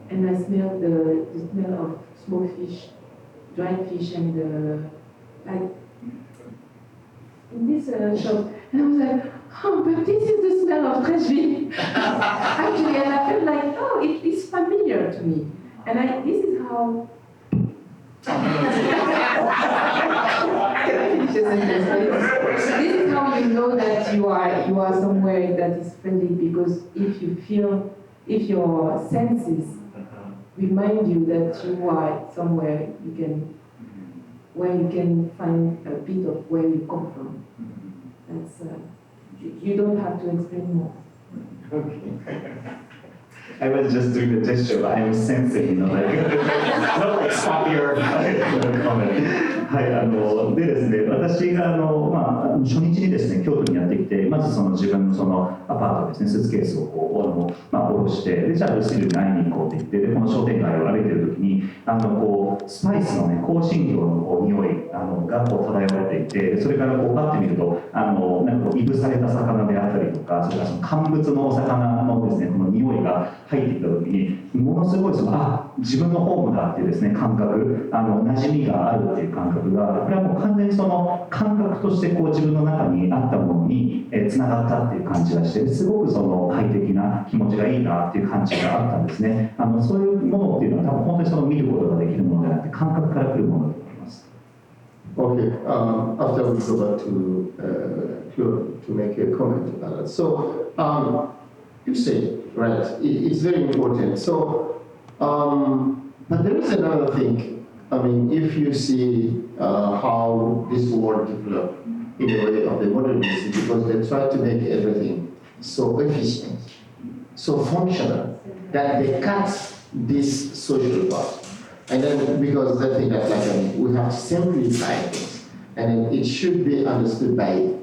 And I smelled the smell of smoked fish, dried fish, and like in this shop. And I was like, oh, but this is the smell of fresh meat. Actually, and I felt like, oh, it is familiar to me. And this is how. This is how you know that you are somewhere that is friendly, because if your senses remind you that you are somewhere where you can find a bit of where you come from. That's you don't have to explain more. Okay. I was just doing the gesture, I am sensing, no, stop your comment. はい、でですね、私が初日にですね、京都にやってきて、まず自分のアパートですね、スーツケースを下ろして、でじゃあルシルに会いに行こうって言って、でこの商店街を歩いてる時にスパイスのね、香辛料の匂いが漂っていて、それからパッて見るとなんかいぶされた魚であったりとか、それから乾物のお魚のですね、この匂いが入ってきた時に、ものすごい自分のホームだっていうですね、感覚、馴染みがあるっていう感覚が、これはもう完全に感覚として自分の中にあったものにつながったっていう感じがして、すごく快適な気持ちがいいなっていう感じがあったんですね。そういうものっていうのは多分本当に見ることができるものではなくて、感覚から来るものだと思います。Okay, after we go back to Claude to make a comment about that. So, you say, right, it's very important. So, but there is another thing. I mean, if you see how this world developed in a way of the modernism, because they try to make everything so efficient, so functional, that they cut this social part. And then because they think that we have to simplify things, and then it should be understood by,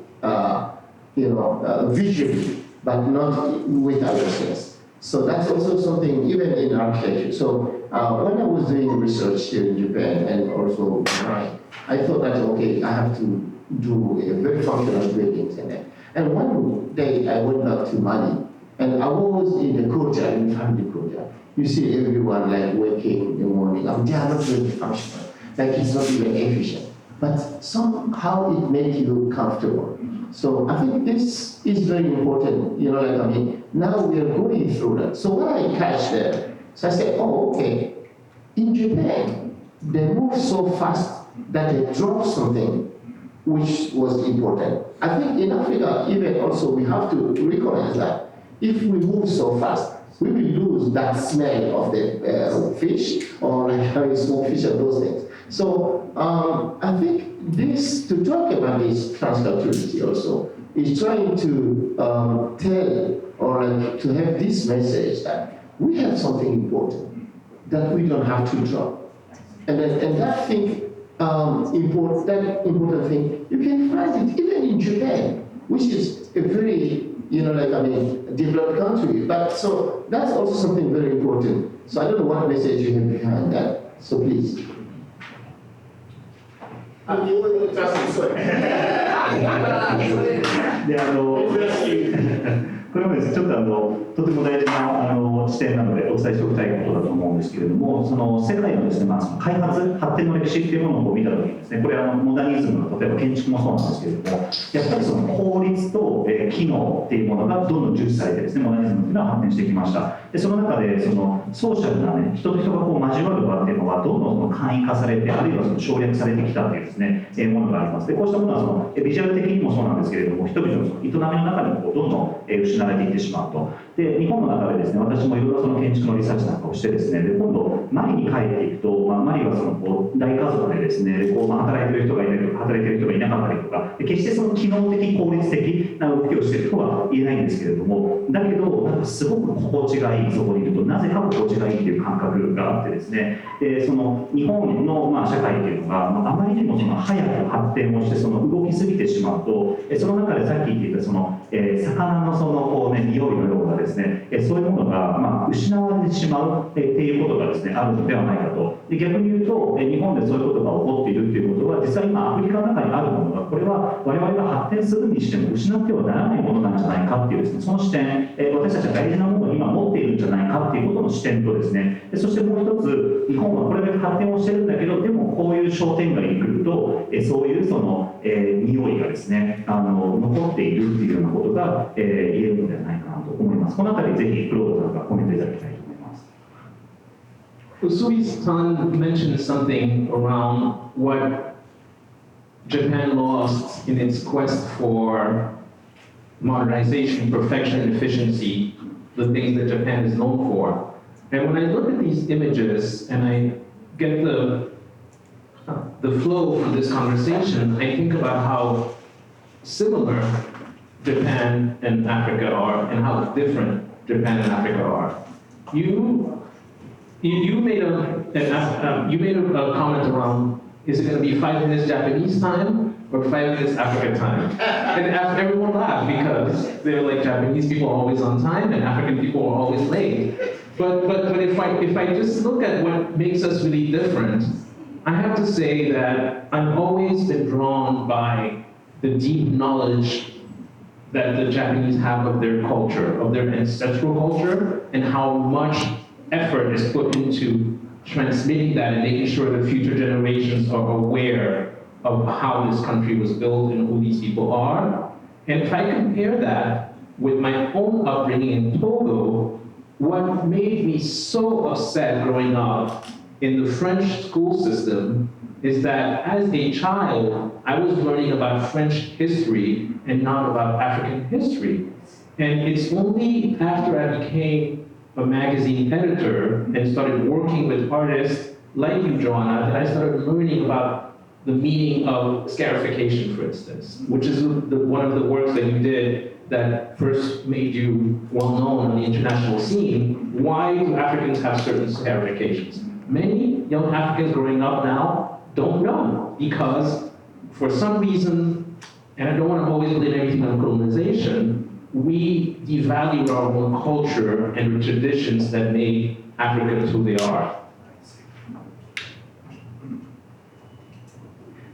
visually, but not with ourselves. So that's also something, even in architecture. So when I was doing research here in Japan and also I thought that, okay, I have to do a very functional buildings and that. And one day I went back to Mali, and I was in the courtyard, in the family courtyard. You see everyone waking in the morning. They are not very functional. It's not even efficient. But somehow it makes you comfortable. So I think this is very important. Now we are going through that. So what I catch there, so I said, oh, okay. In Japan, they move so fast that they drop something which was important. I think in Africa, even also, we have to recognize that if we move so fast, we will lose that smell of the fish or how small fish and those things. So I think to talk about this transculturality also is trying to tell or to have this message that we have something important that we don't have to drop. And that thing, important thing, you can find it even in Japan, which is a very developed country. But so that's also something very important. So I don't know what message you have behind that. So please. You will justこれもですね、ちょっととても大事な視点なのでお伝えしておきたいことだと思うんですけれども、世界のですね、開発発展の歴史っていうものを見たときにですね、これモダニズムの例えば建築もそうなんですけれども、やっぱり効率と機能っていうものがどんどん重視されてですね、モダニズムっていうのは発展してきました。でその中でソーシャルなね、人と人が交わる場っていうのはどんどん簡易化されて、あるいは省略されてきたっていうですね、ものがあります。でこうしたものはビジュアル的にもそうなんですけれども、人々の営みの中にもどんどん失われていってしまうと。で日本の中でですね、私もいろいろ建築のリサーチなんかをしてですね、で今度マリに帰っていくと、マリは大家族でですね、働いてる人がいたりとか働いてる人がいなかったりとか、で決して機能的効率的な動きをしているとは言えないんですけれども、だけどなんかすごく心地がいい、そこにいるとなぜか心地がいいっていう感覚があってですね、で日本の社会っていうのが、あまりにも早く発展をして動きすぎてしままうと、その中でさっき言っていたその、魚のそのこう、ね、匂いのようなですね、そういうものが、失われてしまうっていうことがですね、あるのではないかと。で逆に言うと、日本でそういうことが起こっているということは、実は今アフリカの中にあるものが、これは我々が発展するにしても失ってはならないものなんじゃないかっていうですね、その視点、私たちは大事なものを今持っているんじゃないかっていうことの視点とですね、そしてもう一つ、日本はこれだけ発展をしてるんだけど、でもこういう商店街に来ると、そういうその、匂いがですね、残っているっていうようなことが、言えるのではないかなと思います。このあたりぜひクロードさんからコメントいただきたいと思います。Oussouby's-san mentioned something around what Japan lost in its quest for modernization, perfection, and efficiency, the things that Japan is known for. And when I look at these images and I get the flow of this conversation, I think about how similar Japan and Africa are and how different Japan and Africa are. You made a comment around, is it going to be 5 minutes Japanese time or 5 minutes African time? And everyone laughed because they're like, Japanese people are always on time and African people are always late. But if I just look at what makes us really different, I have to say that I've always been drawn by the deep knowledge that the Japanese have of their culture, of their ancestral culture, and how much effort is put into transmitting that and making sure that future generations are aware of how this country was built and who these people are. And if I compare that with my own upbringing in Togo, what made me so upset growing up in the French school system is that as a child, I was learning about French history and not about African history. And it's only after I became a magazine editor and started working with artists like you, Joanna, that I started learning about the meaning of scarification, for instance, which is one of the works that you did that first made you well known on the international scene. Why do Africans have certain scarifications? Many young Africans growing up now don't know because for some reason, and I don't want to always blame everything on colonization, we devalue our own culture and the traditions that made Africans who they are.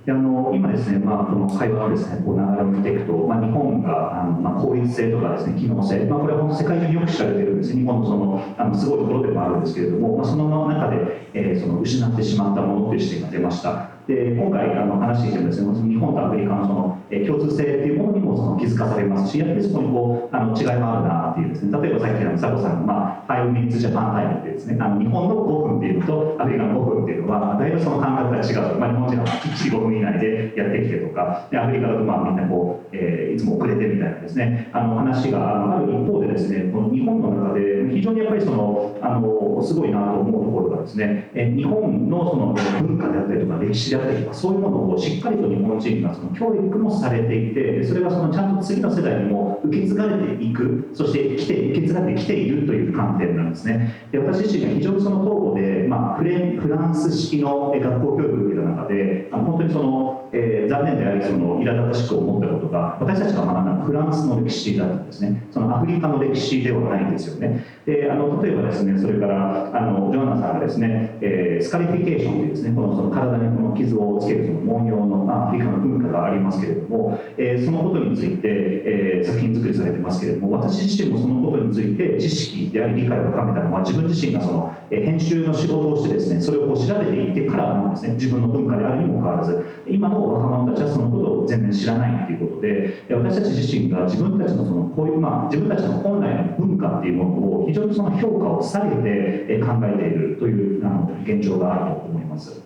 今ですね、この会話をですね、こう流れを見ていくと、日本が効率性とかですね、機能性、これは本当世界中によく知られているんです。日本のそのすごいところでもあるんですけれども、その中で、その失ってしまったものという視点が出ました。で今回話していてもですね、日本とアフリカのその共通性っていうものにもその気づかされますし、やっぱりそこにこう違いもあるなっていうですね、例えばさっきの佐藤さんが5 minutes Japan timeってですね、日本の5分っていうのとアフリカの5分っていうのはだいぶその感覚が違う。日本人はきっちり5分以内でやってきてとか、でアフリカだとみんなこう、いつも遅れてみたいなですね、話がある一方でですね、この日本の中で非常にやっぱりそのすごいなと思うところがですね、日本のその文化であったりとか歴史であったりとか、そういうものをしっかりと日本人がその教育もされていて、それがそのちゃんと次の世代にも受け継がれていく、そして受け継がれてきているという観点なんですね。で私自身が非常にその東郷で、フランス式の学校教育を受けた中で、本当にその、残念でありその苛立たしく思ったことが、私たちが学んだフランスの歴史だったんですね。そのアフリカの歴史ではないんですよね。で例えばですね、それからジョアナさんがですね、スカリフィケーションというですね、その体にこの傷をつけるその文様のアフリカの文化がありますけれども、そのことについて、作品作りされてますけれども、私自身もそのことについて知識であり理解を深めたのは、自分自身がその編集の仕事をしてですね、それをこう調べていってからなんですね。自分の文化であるにもかかわらず、今の若者たちはそのことを全然知らないということで、私たち自身が自分たちのそのこういう自分たちの本来の文化っていうものを非常にその評価を下げて考えているという現状があると思います。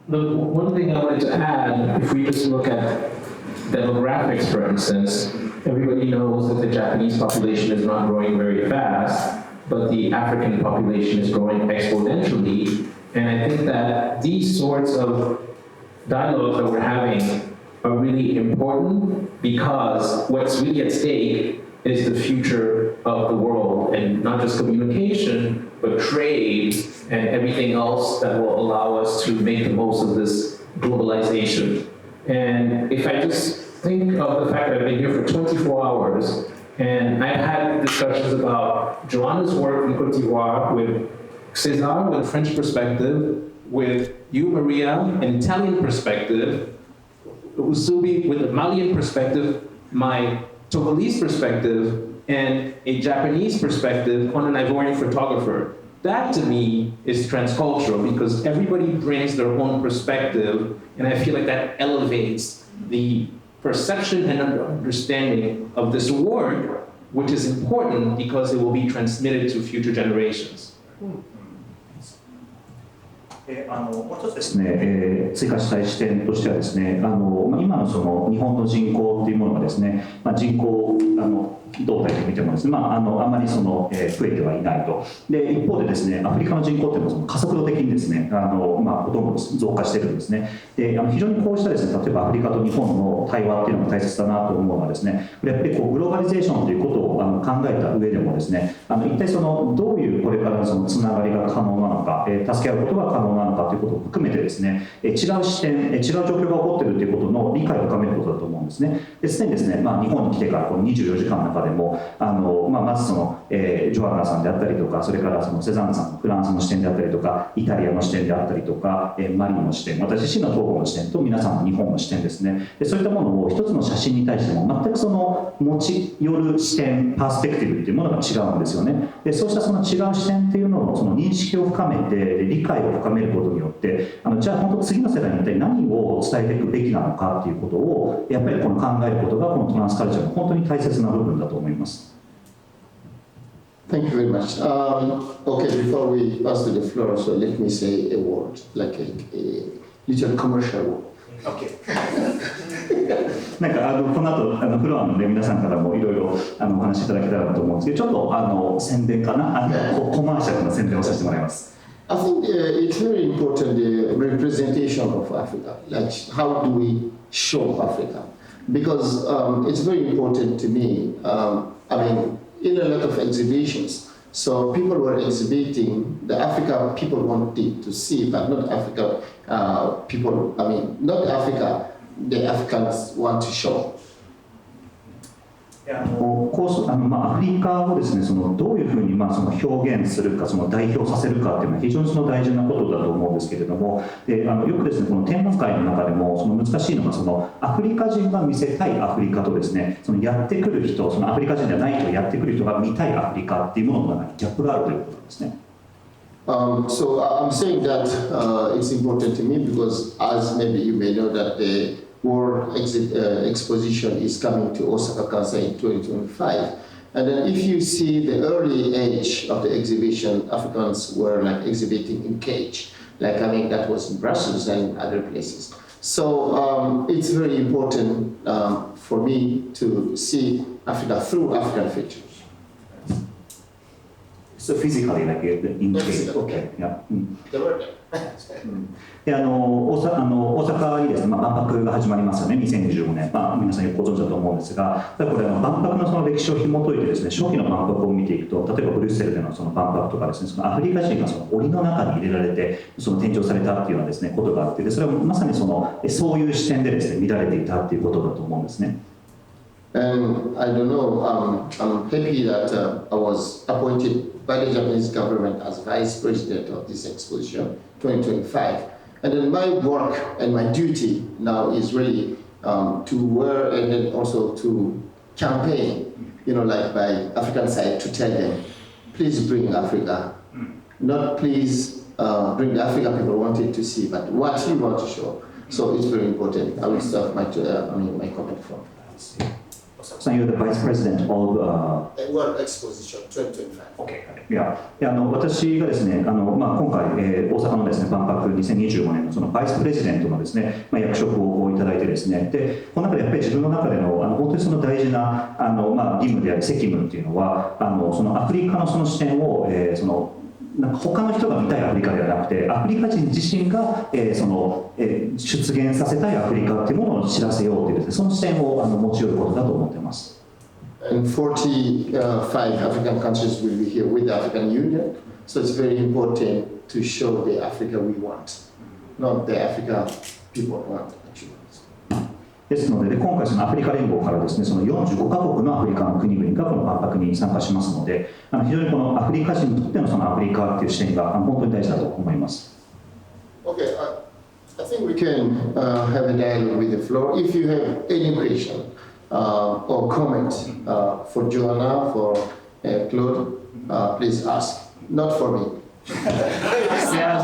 The one thing I wanted to add, if we just look at demographics, for instance, everybody knows that the Japanese population is not growing very fast, but the African population is growing exponentially. And I think that these sorts of dialogues that we're having are really important because what's really at stake is the future of the world, and not just communication, but trade and everything else that will allow us to make the most of this globalization. And if I just think of the fact that I've been here for 24 hours, and I've had discussions about Joanna's work in Côte d'Ivoire with César with a French perspective, with you, Maria, an Italian perspective, Oussouby with a Malian perspective, my Togolese perspective, and a Japanese perspective on an Ivorian photographer. That to me is transcultural because everybody brings their own perspective, and I feel like that elevates the perception and understanding of this award, which is important because it will be transmitted to future generations. もう一つですね、追加したい視点としてはですね、今のその日本の人口っていうものがですね、人口動態で見てもですね、あまりその、増えてはいないと。で、一方でですね、アフリカの人口っていうのはその加速度的にですね、ほとんど増加してるんですね。で、非常にこうしたですね、例えばアフリカと日本の対話っていうのが大切だなと思うのはですね、やっぱりこうグローバリゼーションということを考えた上でもですね、一体そのどういうこれからのそのつながりが可能なのか、助け合うことが可能なのかということを含めてですね、違う視点、違う状況が起こっているということの理解を深めることだと思うんですね。ですでにですね、日本に来てからこの24時間の中でもまずその、ジョアナさんであったりとか、それからそのセザンヌさんのフランスの視点であったりとか、イタリアの視点であったりとか、マリの視点、私自身のトーゴの視点と皆さんの日本の視点ですね。でそういったものを一つの写真に対しても全くその持ち寄る視点、パースペクティブっていうものが違うんですよね。でそうしたその違う視点っていうのをその認識を深めて理解を深めることによってじゃあ本当次の世代に一体何を伝えていくべきなのかっていうことをやっぱりこの考えることがこのトランスカルチャーの本当に大切な部分だと思います。Thank you very much. Okay, before we pass to the floor, so let me say a word, like a little commercial word. Okay. なんかこの後フロアの、ね、皆さんからもいろいろお話しいただけたらなと思うんですけど、ちょっと宣伝かな、コマーシャルの宣伝をさせてもらいます。I think it's very important the representation of Africa. Like, how do we show Africa? Because it's very important to me. I mean, in a lot of exhibitions, so people were exhibiting the Africa people wanted to see, but not Africa people. I mean, not Africa. The Africans want to show. アフリカをですね、そのどういうふうにその表現するか、その代表させるかっていうのは非常にその大事なことだと思うんですけれども、でよくですね、この展覧会の中でもその難しいのがそのアフリカ人が見せたいアフリカとですね、そのやってくる人、そのアフリカ人じゃない人がやってくる人が見たいアフリカっていうものの中にギャップがあるということなんですね。So I'm saying that it's important to me because, as maybe you may know, that the World Exposition is coming to Osaka, Kansai in 2025. And then if you see the early age of the exhibition, Africans were like exhibiting in cage. Like, I mean, that was in Brussels and other places. So it's very important for me to see Africa through African features. So physically, like in case, okay, yeah. で大阪にですね、万博が始まりますよね、2025年、皆さんよくご存知だと思うんですが、これ万博のその歴史を紐解いてですね、初期の万博を見ていくと、例えばブリュッセルでのその万博とかですね、そのアフリカ人がその檻の中に入れられてその展示をされたっていうようなですねことがあって、でそれはまさにそういう視点でですね見られていたっていうことだと思うんですね。And I don't know, I'm happy that I was appointed by the Japanese government as vice president of this exposition 2025. And then my work and my duty now is really to wear and then also to campaign, you know, like by African side to tell them, please bring Africa. Not please bring the African people wanted to see, but what you want to show. So it's very important. I will start my comment from. So you're the vice president of World Exposition 2025. Okay. 私がですね、今回、大阪のですね万博2025年のそのバイスプレジデントのですね、役職をいただいてですね、でこの中でやっぱり自分の中での本当にその大事な義務であり責務っていうのはそのアフリカのその視点をなんか他の人が見たいアフリカではなくて、アフリカ人自身が、出現させたいアフリカっていうものを知らせようというですね、その視点を持ち寄ることだと思っています。And 45 African countries will be here with the African Union, so it's very important to show the Africa we want, not the Africa people want, actually. ですので、今回そのアフリカ連合からですね、その45カ国のアフリカの国々がこの万博に参加しますので、非常にこのアフリカ人にとってのそのアフリカっていう視点が本当に大事だと思います。Okay, I think we can have a dialogue with the floor. If you have any question or comment for Joanna, for Claude, please ask. Not for me. いや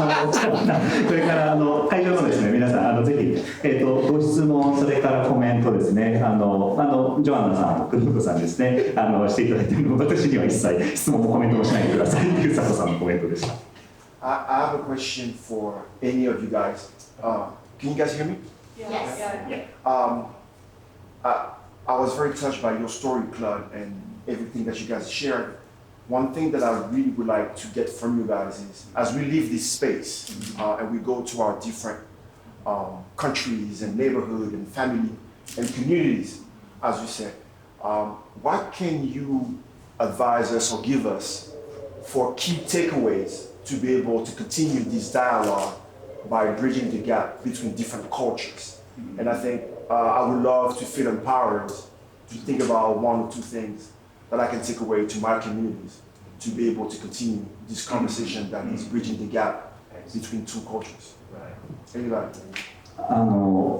これから会場のですね皆さんぜひ、ご質問それからコメントですねジョアンナさんクロードさんですねしていただいて私には一切質問もコメントもしないでくださいという佐藤さんのコメントでした。I have a question for any of you guys. Can you guys hear me? Yes. I was very touched by your story, Claude, and everything that you guys shared. One thing that I really would like to get from you guys is, as we leave this space and we go to our different countries and neighborhood and family and communities, as you said, what can you advise us or give us for key takeaways to be able to continue this dialogue by bridging the gap between different cultures? And I think I would love to feel empowered to think about one or two things that I can take away to my communities to be able to continue this conversation that is bridging the gap between two cultures. Anybody?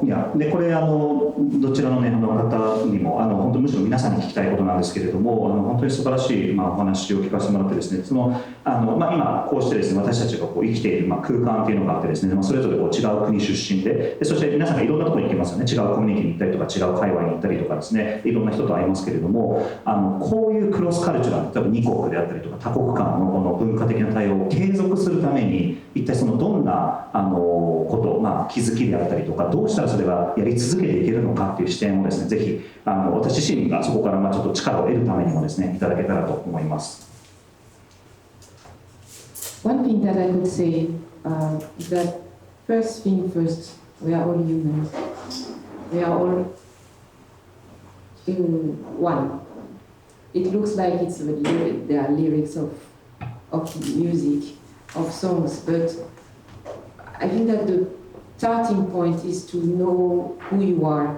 いやでこれどちらの、ね、方にも本当むしろ皆さんに聞きたいことなんですけれども本当に素晴らしい、お話を聞かせてもらってですね今こうしてですね私たちがこう生きている、空間っていうのがあってですねそれぞれこう違う国出身でそして皆さんがいろんなところに行きますよね違うコミュニティに行ったりとか違う界隈に行ったりとかですねいろんな人と会いますけれどもこういうクロスカルチュラル例えば二国であったりとか多国間のこの文化的な対応を継続するために一体そのどんなこと、気づきであったりとかどうしたらそれがやり続けていけるのかっていう視点をですねぜひ私自身がそこからちょっと力を得るためにもですねいただけたらと思います。One thing that I could say is that first thing first, we are all humans. We are all in one. It looks like there are lyrics of music, of songs, but I think that the starting point is to know who you are,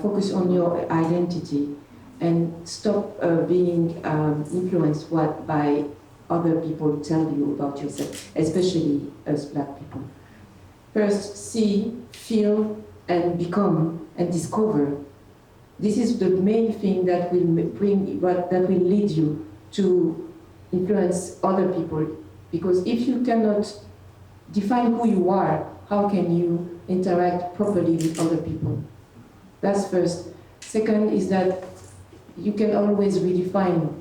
focus on your identity, and stop being influenced by other people tell you about yourself, especially us Black people. First, see, feel, and become, and discover. This is the main thing that will lead you to influence other people. Because if you cannot define who you are, how can you interact properly with other people? That's first. Second is that you can always redefine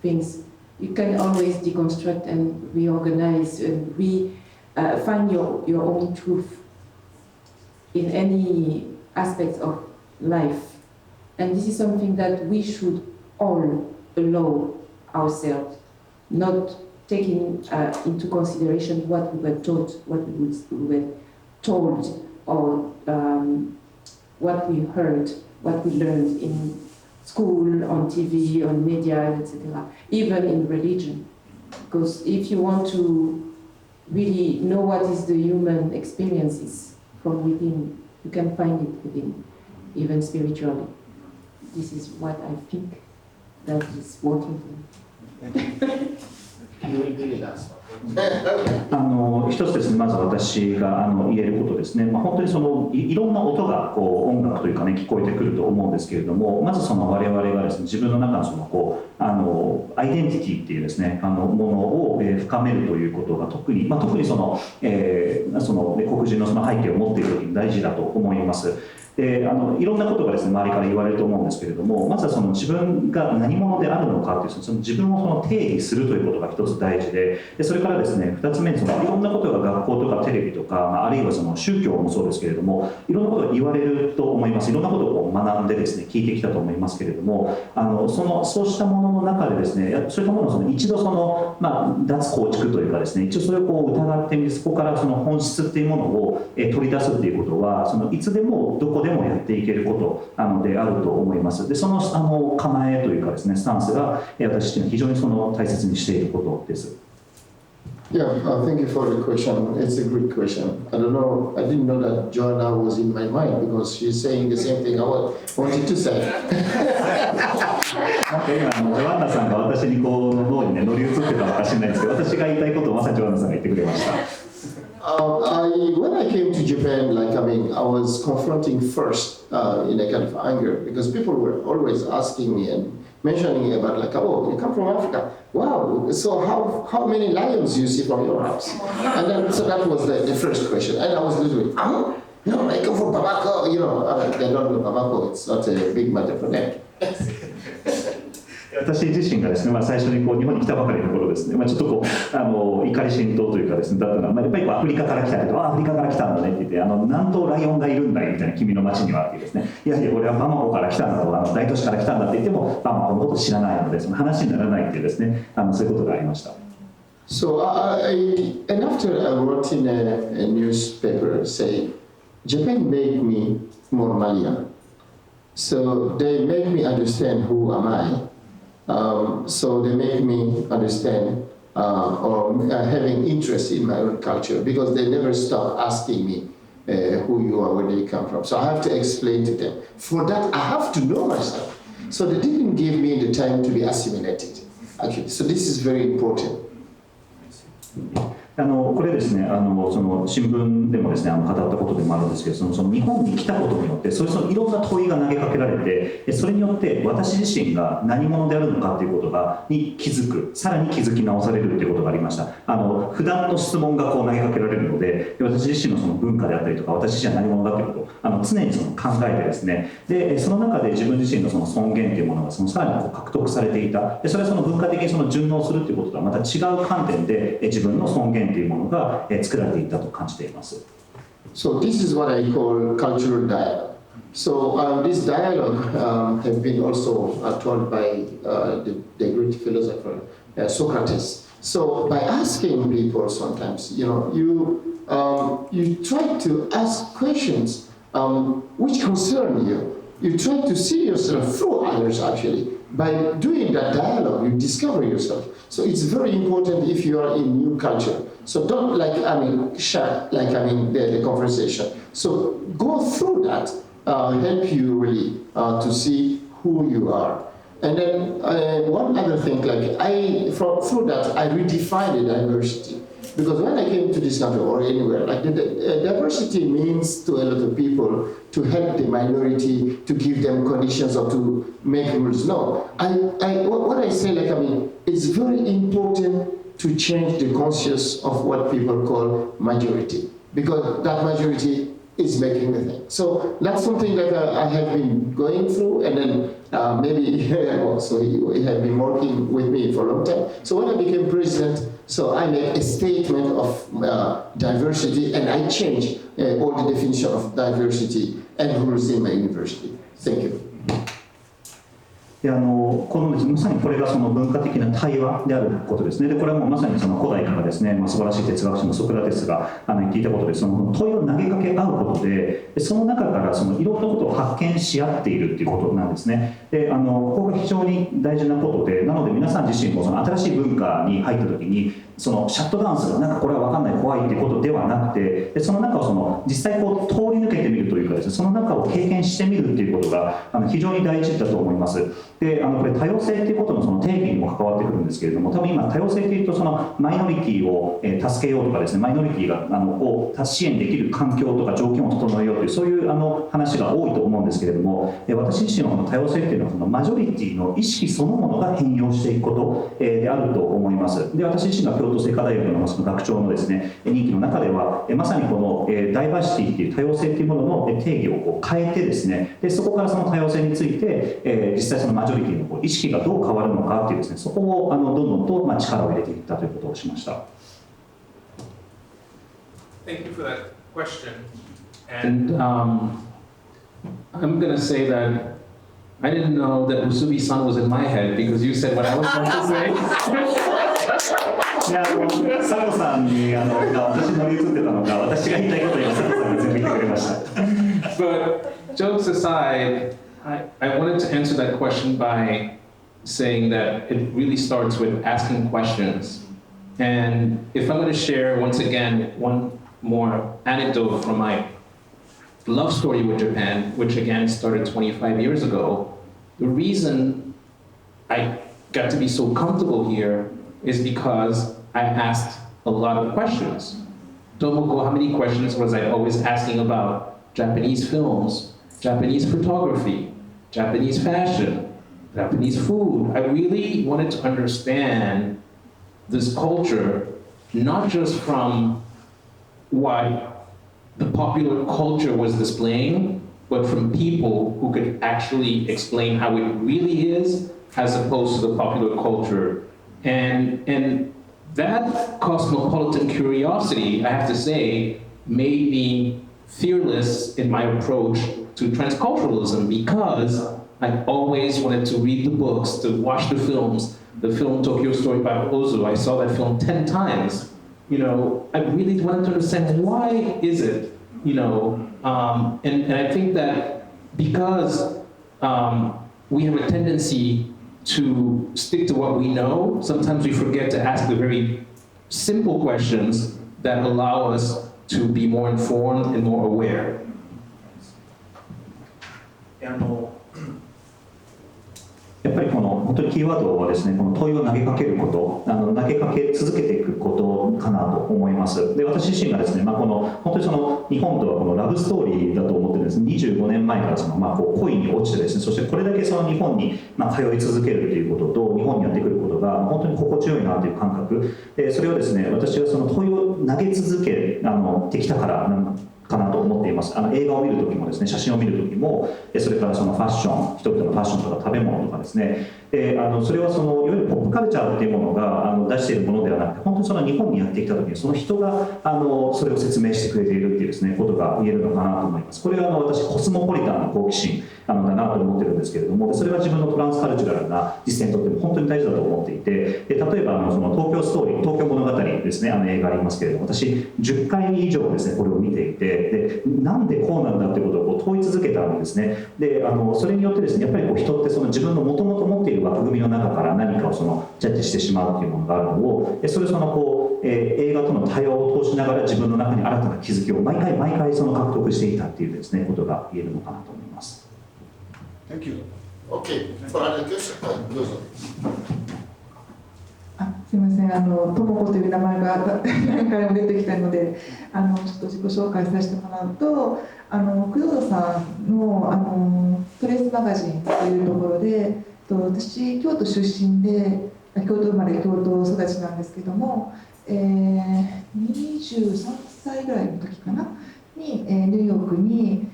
things. You can always deconstruct and reorganize and find your own truth in any aspect of life. And this is something that we should all allow ourselves, not taking into consideration what we were taught, what we were told, or what we heard, what we learned in school, on TV, on media, etc., even in religion. Because if you want to really know what is the human experiences from within, you can find it within, even spiritually. This is what I think that is working for me. 一つですね、まず私が言えることですね、本当にいろんな音が音楽というかね聞こえてくると思うんですけれども、まず我々がですね自分の中のアイデンティティっていうですねものを深めるということが特に黒人の背景を持っている時に大事だと思います。でいろんなことがですね周りから言われると思うんですけれども、まずは自分が何者であるのかという自分を定義するということが一つ大事で、それからですね2つ目にいろんなことが学校とかテレビとか、あるいは宗教もそうですけれどもいろんなことが言われると思います。いろんなことを学んでですね聞いてきたと思いますけれども、そうしたものの中でですねそういったものを一度脱構築というかですね一応それを疑ってみてそこから本質っていうものを取り出すっていうことはいつでもどこでもやっていけることであると思います。でその構えというかですねスタンスが私たちの非常に大切にしていることです。Thank you for the question. It's a good question. I don't know, I didn't know that Joanna was in my mind because she's saying the same thing I wanted to say. 今、ジョアンナさんが私にこう脳にね乗り移ってたのかしれないんですけど、私が言いたいことをまさにジョアンナさんが言ってくれました。When I came to Japan, I was confronting first in a kind of anger because people were always asking me and mentioning about oh, you come from Africa. Wow, so how many lions you see from your house? And then, so that was the first question. And I was literally, no, I come from Bamako. They don't know Bamako. It's not a big matter for them. 私自身がですね、最初に日本に来たばかりの頃ですね、ちょっと怒り心頭というかですね、だったのは、やっぱりアフリカから来たけど、アフリカから来たんだねって言って、何頭ライオンがいるんだよみたいな君の町にはっていうですね、いやいや、俺はバマコから来たんだと、大都市から来たんだって言っても、バマコのこと知らないので、その話にならないっていうですね、そういうことがありました。So, and after I wrote in a newspaper saying, Japan made me more Malian. So they made me understand who am I. So they make me understand or having interest in my own culture because they never stop asking me who you are, where you come from. So I have to explain to them. For that, I have to know myself. So they didn't give me the time to be assimilated, actually. So this is very important. これですね、その新聞でもですね、語ったことでもあるんですけど、その日本に来たことによって、そいろんな問いが投げかけられて、それによって私自身が何者であるのかということに気づく、さらに気づき直されるということがありました。普段の質問が投げかけられるので、私自身のその文化であったりとか、私自身は何者だということを常に考えてですね、でその中で自分自身のその尊厳というものがさらに獲得されていた。それはその文化的に順応するということとはまた違う観点で自分の尊厳というものが作られていたと感じています。So this is what I call cultural dialogue. So this dialogue have been also told by the great philosopher Socrates. So by asking people sometimes, you try to ask questions which concern you. You try to see yourself through others actually. By doing that dialogue, you discover yourself. So it's very important if you are in new culture. So don't shut the conversation. So go through that, help you really to see who you are. And then one other thing, through that, I redefine the diversity. Because when I came to this country or anywhere, the diversity means to a lot of people to help the minority, to give them conditions or to make rules. No, what I say, it's very important to change the conscience of what people call majority, because that majority is making the thing. So that's something that I have been going through, and then maybe also he have been working with me for a long time. So when I became president, so I made a statement of diversity, and I changed all the definition of diversity and rules in my university. Thank you. でまさにこれがその文化的な対話であることですね。でこれはもうまさにその古代からですね、素晴らしい哲学者のソクラテスが言っていたことで、その問いを投げかけ合うことで、その中からいろんなことを発見し合っているということなんですね。でここが非常に大事なことで、なので皆さん自身もその新しい文化に入った時にそのシャットダウンする、これは分かんない、怖いっていうことではなくて、でその中を実際通り抜けてみるというかですね、その中を経験してみるっていうことが非常に大事だと思います。でこれ多様性っていうことのその定義にも関わってくるんですけれども、多分今多様性っていうとそのマイノリティを助けようとかですね、マイノリティがを支援できる環境とか条件を整えようという、そういう話が多いと思うんですけれども、私自身はこの多様性っていうのはそのマジョリティの意識そのものが変容していくことであると思います。で私自身が京都精華大学のその学長のですね任期の中ではまさにこのダイバーシティっていう多様性っていうものの定義を変えてですね、でそこからその多様性について実際そのマジョリティの意識がどう変わるのかっていうですね、そこをどんどんと力を入れていったということをしました。Thank you for that question. And I'm going to say that I didn't know that Oussouby-san was in my head because you said what I was going to say. いやサコさんに私乗り移ってたのが、私が言いたいことをサコさんが全部言ってくれました。But jokes aside, I wanted to answer that question by saying that it really starts with asking questions. And if I'm going to share, once again, one more anecdote from my love story with Japan, which again started 25 years ago, the reason I got to be so comfortable here is because I asked a lot of questions. Tomoko, how many questions was I always asking about Japanese films, Japanese photography, Japanese fashion, Japanese food? I really wanted to understand this culture, not just from what the popular culture was displaying, but from people who could actually explain how it really is, as opposed to the popular culture. And that cosmopolitan curiosity, I have to say, made me fearless in my approach to transculturalism, because I always wanted to read the books, to watch the films. The film Tokyo Story by Ozu, I saw that film 10 times. You know, I really wanted to understand why is it, you know, and I think that because we have a tendency to stick to what we know, sometimes we forget to ask the very simple questions that allow us to be more informed and more aware. やっぱりこの本当にキーワードはですね、この問いを投げかけること、投げかけ続けていくことかなと思います。で、私自身がですね、この本当にその日本とはこのラブストーリーだと思ってですね、25年前からそのこう恋に落ちてですね、そしてこれだけその日本に通い続けるということと、日本にやってくることが本当に心地よいなという感覚、それをですね、私はその問いを投げ続けてきたからかなと思っています。映画を見るときもですね、写真を見るときも、それからそのファッション、人々のファッションとか食べ物とかですね、それはそのいわゆるポップカルチャーっていうものが出しているものではなくて、本当にその日本にやってきたときにその人がそれを説明してくれているっていうですね、ことが言えるのかなと思います。これは私コスモポリタンの好奇心だなと思ってるんですけれども、それは自分のトランスカルチュラルな実践にとっても本当に大事だと思っていて、例えばその東京ストーリー、東京物語ですね、映画ありますけれども、私10回以上ですね、これを見ていて、でなんでこうなんだってことをこう問い続けたんですね。でそれによってですね、やっぱりこう人ってその自分のもともと持っている枠組みの中から何かをそのジャッジしてしまうっていうものがあるのを、それをそのこう、映画との対話を通しながら自分の中に新たな気づきを毎回その獲得していたっていうですね、ことが言えるのかなと思います。Thank you. Okay, for another question, どうぞ。すみません、ともこという名前が何回も出てきたので、ちょっと自己紹介させてもらうと、クロードさんのトレースマガジンというところで、私京都出身で、京都生まれ京都育ちなんですけども、23歳ぐらいの時かなに、ニューヨークに、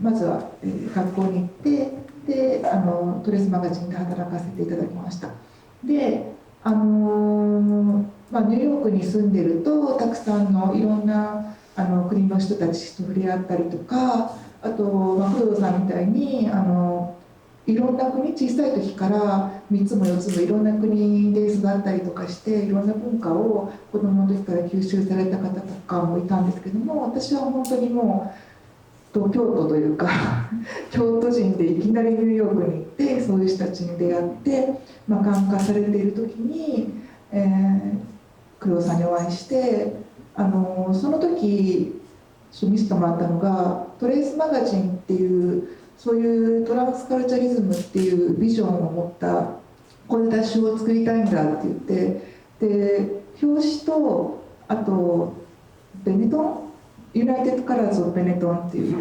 まずは、学校に行って、でトレースマガジンで働かせていただきました。でニューヨークに住んでるとたくさんのいろんな国の人たちと触れ合ったりとか、あと、工藤さんみたいにいろんな国、小さい時から3つも4つもいろんな国で育ったりとかしていろんな文化を子供の時から吸収された方とかもいたんですけども、私は本当にもう京都というか京都人でいきなりニューヨークに行ってそういう人たちに出会って、感化されている時に、工藤さんにお会いしてその時見せてもらったのがトレースマガジンっていうそういうトランスカルチャリズムっていうビジョンを持ったこういう雑誌を作りたいんだって言って、で表紙とあとベネトンユナイテッドカラーズ・オブ・ベネトンっていう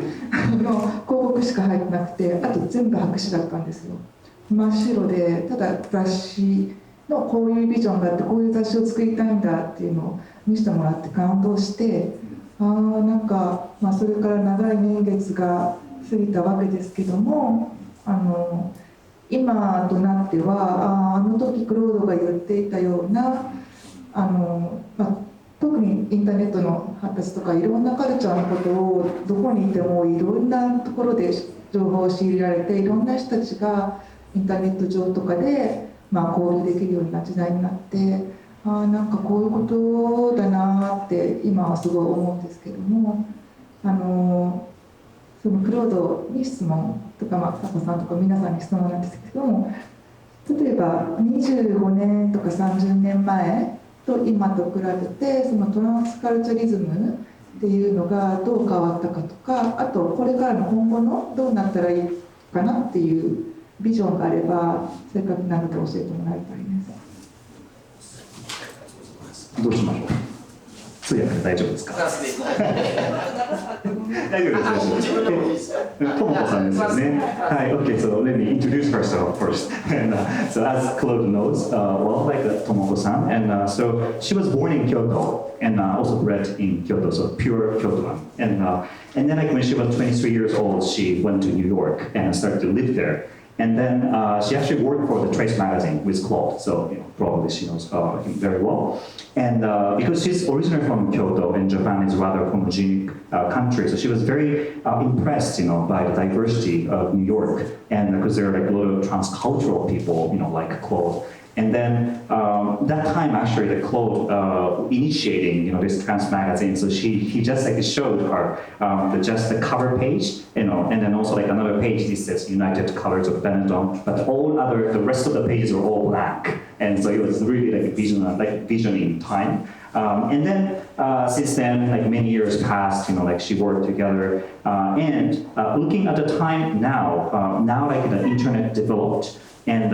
の広告しか入ってなくて、あと全部白紙だったんですよ。真っ白で、ただ雑誌のこういうビジョンがあってこういう雑誌を作りたいんだっていうのを見せてもらって感動して、なんか、それから長い年月が過ぎたわけですけども、今となってはあの時クロードが言っていたような特にインターネットの発達とかいろんなカルチャーのことをどこにいてもいろんなところで情報を仕入れられていろんな人たちがインターネット上とかで、交流できるような時代になってなんかこういうことだなって今はすごい思うんですけどもそのクロードに質問とか佐古さんとか皆さんに質問なんですけども例えば25年とか30年前と今と比べてそのトランスカルチャリズムっていうのがどう変わったかとか、あとこれからの今後のどうなったらいいかなっていうビジョンがあれば、せっかくなので教えてもらいたいです。どうしましょう。通訳で大丈夫ですか。大丈夫です。ともこさんですよね。はい、okay, so let me introduce herself first. And so as Claude knows, well, like Tomoko-san, and so she was born in Kyoto and also bred in Kyoto, so pure Kyotoan. And then like when she was 23 years old, she went to New York and started to live there. And then she actually worked for the Trace magazine with Claude, so probably she knows him very well. And because she's originally from Kyoto, and Japan is rather homogenic country, so she was very impressed, by the diversity of New York, and because there are like a lot of transcultural people, like Claude. And then that time actually, the Claude initiating, this trans magazine. So he just like showed her just the cover page, and then also like another page. This says United Colors of Benetton, but the rest of the pages are all black. And so it was really like visioning time. And then since then, like many years passed, like she worked together. And looking at the time now like the internet developed. And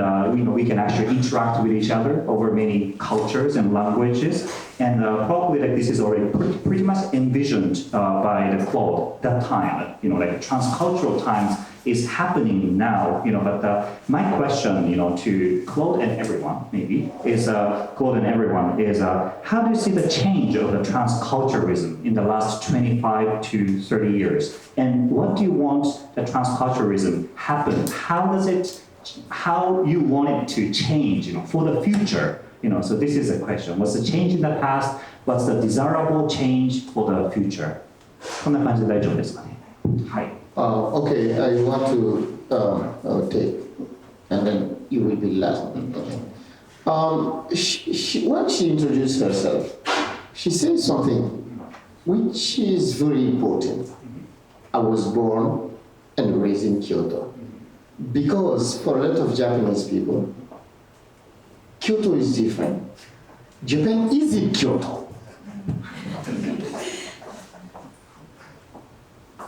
we can actually interact with each other over many cultures and languages. And probably like this is already pretty much envisioned by the Claude that time. Like transcultural times is happening now. But my question, to Claude and everyone maybe is how do you see the change of the transculturalism in the last 25 to 30 years? And what do you want the transculturalism happen? How you want it to change, for the future, so this is a question. What's the change in the past? What's the desirable change for the future? こんな感じで大丈夫ですかね。はい。Okay, I want to take, and then you will be last. When she introduced herself, she said something which is very important. I was born and raised in Kyoto. Because for a lot of Japanese people, Kyoto is different. Japan is in Kyoto.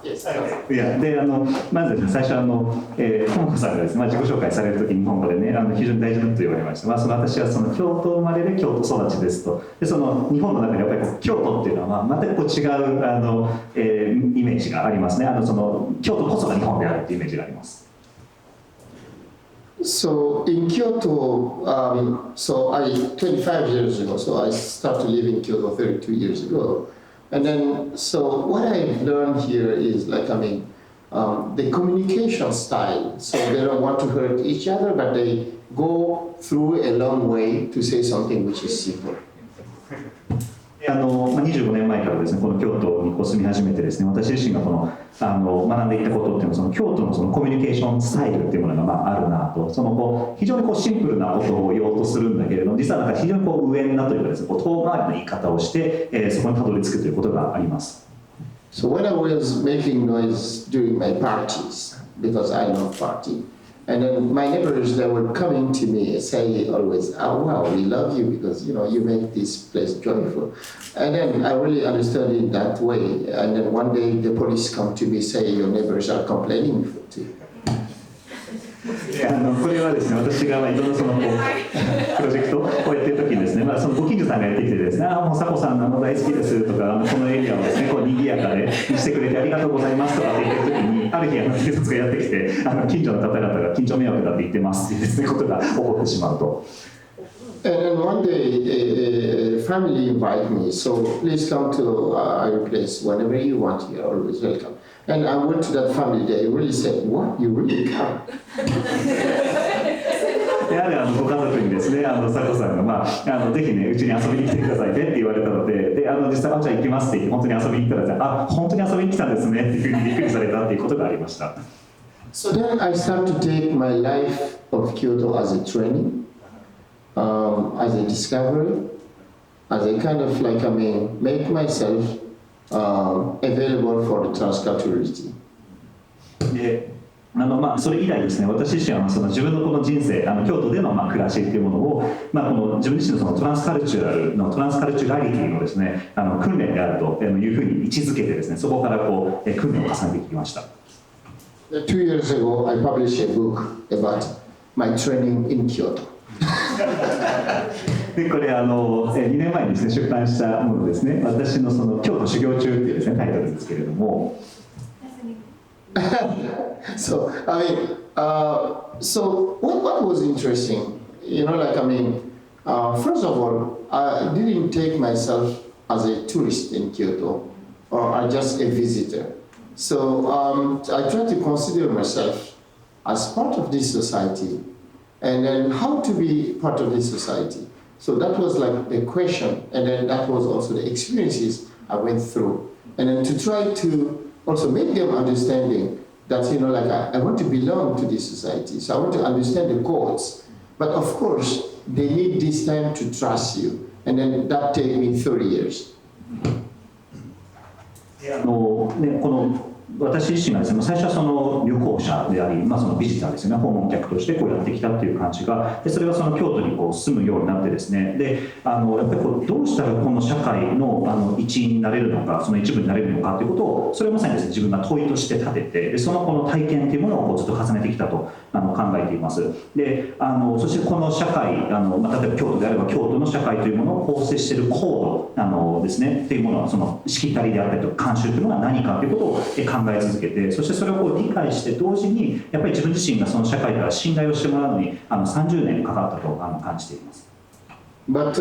Yes. いやでまずですね、最初ともこさんがですね、自己紹介されるときに日本語でね、非常に大事だと言われました。私は京都生まれで京都育ちですと。で日本の中でやっぱり京都っていうのは全く違うイメージがありますね。京都こそが日本であるっていうイメージがあります。So in Kyoto, 25 years ago, so I started to live in Kyoto 32 years ago. And then, so what I've learned here is the communication style. So they don't want to hurt each other, but they go through a long way to say something which is simple. 25年前からですね、この京都に住み始めてですね、私自身が学んでいったことっていうのは、京都のコミュニケーションスタイルっていうものがあるなと、非常にシンプルなことを言おうとするんだけれども、実は非常に上なというかですね、遠回りの言い方をして、そこにたどり着くということがあります。So when I was making noise during my parties, because I love party, and then my neighbors, they were coming to me and say always, oh wow, we love you because you make this place joyful. And then I really understood it that way. And then one day the police come to me say your neighbors are complaining to you. これはですね、私がいろんなプロジェクトをやっているときにですね、そのご近所さんがやってきてですね、もうサコさん大好きですとか、このエリアをですね、賑やかでしてくれてありがとうございますとかって言ってるときに、ある日警察がやってきて、近所の方々が近所迷惑だって言ってますっていうですね、ことが起こってしまうと。And then one day, family invited me, so please come to our place whenever you want. You're always welcome. And I went to that family. They really said, "What? You really come?" やはりご家族にですね、サコさんがぜひねうちに遊びに来てくださいねって言われたので、実際じゃあ行きますって言って本当に遊びに来たら本当に遊びに来たんですねっていうふうにびっくりされたっていうことがありました。So then I started to take my life of Kyoto as a training, as a discovery, as a kind of make myself available for the transculturality. でそれ以来ですね、私自身はその自分のこの人生、京都での暮らしっていうものを、この自分自身のそのトランスカルチュラリティのですね、訓練であるというふうに位置づけてですね、そこからこう訓練を重ねてきました。2 years ago, I published a book about my training in Kyoto. でこれ2年前にですね出版したものですね。私のその京都修行中っていうですねタイトルですけれども。So I mean, so what was interesting, first of all, I didn't take myself as a tourist in Kyoto, or I'm just a visitor. So I try to consider myself as part of this society, and then how to be part of this society. So that was like the question, and then that was also the experiences I went through, and then to try to also make them understanding that, I want to belong to this society, so I want to understand the codes. But of course, they need this time to trust you, and then that took me 30 years. この私自身がですね、最初はその旅行者であり、そのビジターですね、訪問客としてこうやってきたっていう感じが、でそれがその京都にこう住むようになってですね、でやっぱりこうどうしたらこの社会の一員になれるのか、その一部になれるのかということを、それをまさにですね、自分が問いとして立てて、でそのこの体験というものをこうずっと重ねてきたと考えています。でそしてこの社会、例えば京都であれば京都の社会というものを構成しているコードですね、っていうものはそのしきたりであったりとか慣習というものは何かということを考え続けて、そしてそれをこう理解して同時にやっぱり自分自身がその社会から信頼をしてもらうのに30年かかったと感じています。But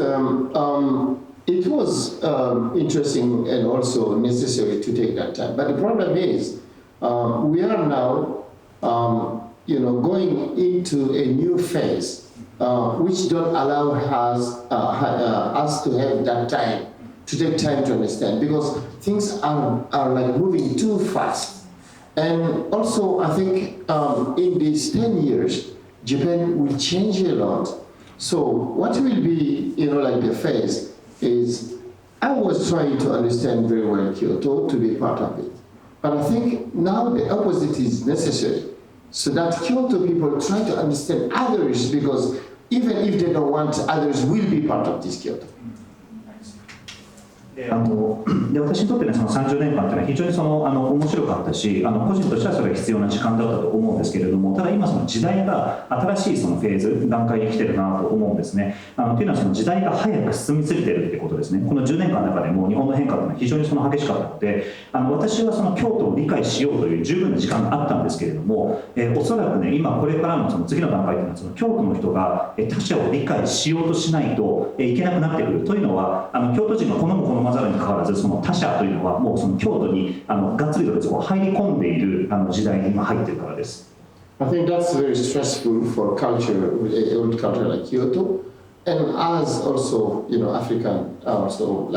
it was interesting and also necessary to take that time. But the problem is, we are now, going into a new phase, which don't allow us to have that time, to take time to understand, because things are like moving too fast. And also, I think in these 10 years, Japan will change a lot. So what will be, the phase is, I was trying to understand very well Kyoto to be part of it. But I think now the opposite is necessary, so that Kyoto people try to understand others, because even if they don't want, others will be part of this Kyoto. で私にとってね、その30年間というのは非常に面白かったし、個人としてはそれが必要な時間だったと思うんですけれども、ただ今その時代が新しいそのフェーズ、段階に来てるなと思うんですね。というのはその時代が早く進みすぎてるってことですね。この10年間の中でも日本の変化というのは非常に激しかったので、私はその京都を理解しようという十分な時間があったんですけれども、おそらくね、今これからのその次の段階というのは、その京都の人が他者を理解しようとしないといけなくなってくるというのは、京都人が好む好まざるにかかわらず、その他者というのはもうその京都にがっつりとですね、入り込んでいる時代に今入っているからです。I think that's very stressful for culture, old culture like Kyoto, and us also, African, also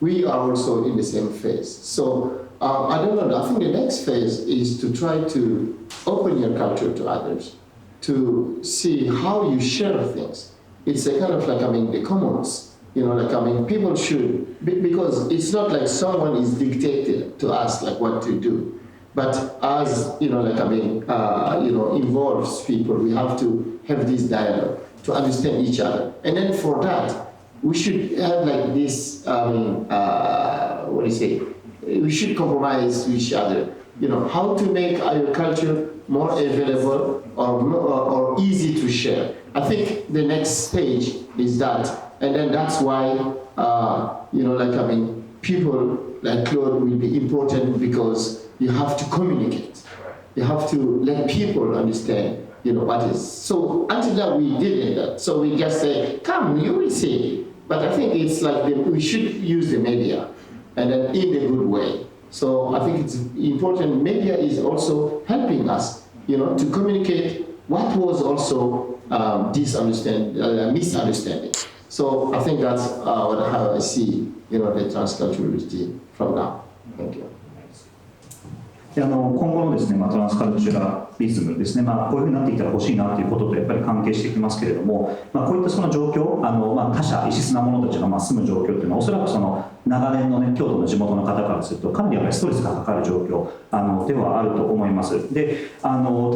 we are also in the same phase. So I don't know. I think the next phase is to try to open your culture to others, to see how you share things. It's a kind of the commons. People should, because it's not like someone is dictated to us what to do, but as involves people, we have to have this dialogue to understand each other, and then for that we should have this. We should compromise with each other. How to make our culture more available or easy to share. I think the next stage is that. And then that's why, people like Claude will be important, because you have to communicate. You have to let people understand, what is. So until now we didn't that. So we just say, come, you will see. But I think it's we should use the media, and then in a good way. So I think it's important. Media is also helping us, to communicate what was also misunderstanding. So I think that's how I see, the transculturality from now. Thank you. で今後のですね、トランスカルチュラリズムですね、こういうふうになっていったら欲しいなということとやっぱり関係してきますけれども、こういったその状況、他者異質な者たちが住む状況というのはおそらくその長年の、京都の地元の方からするとかなりやっぱりストレスがかかる状況ではあると思います。でた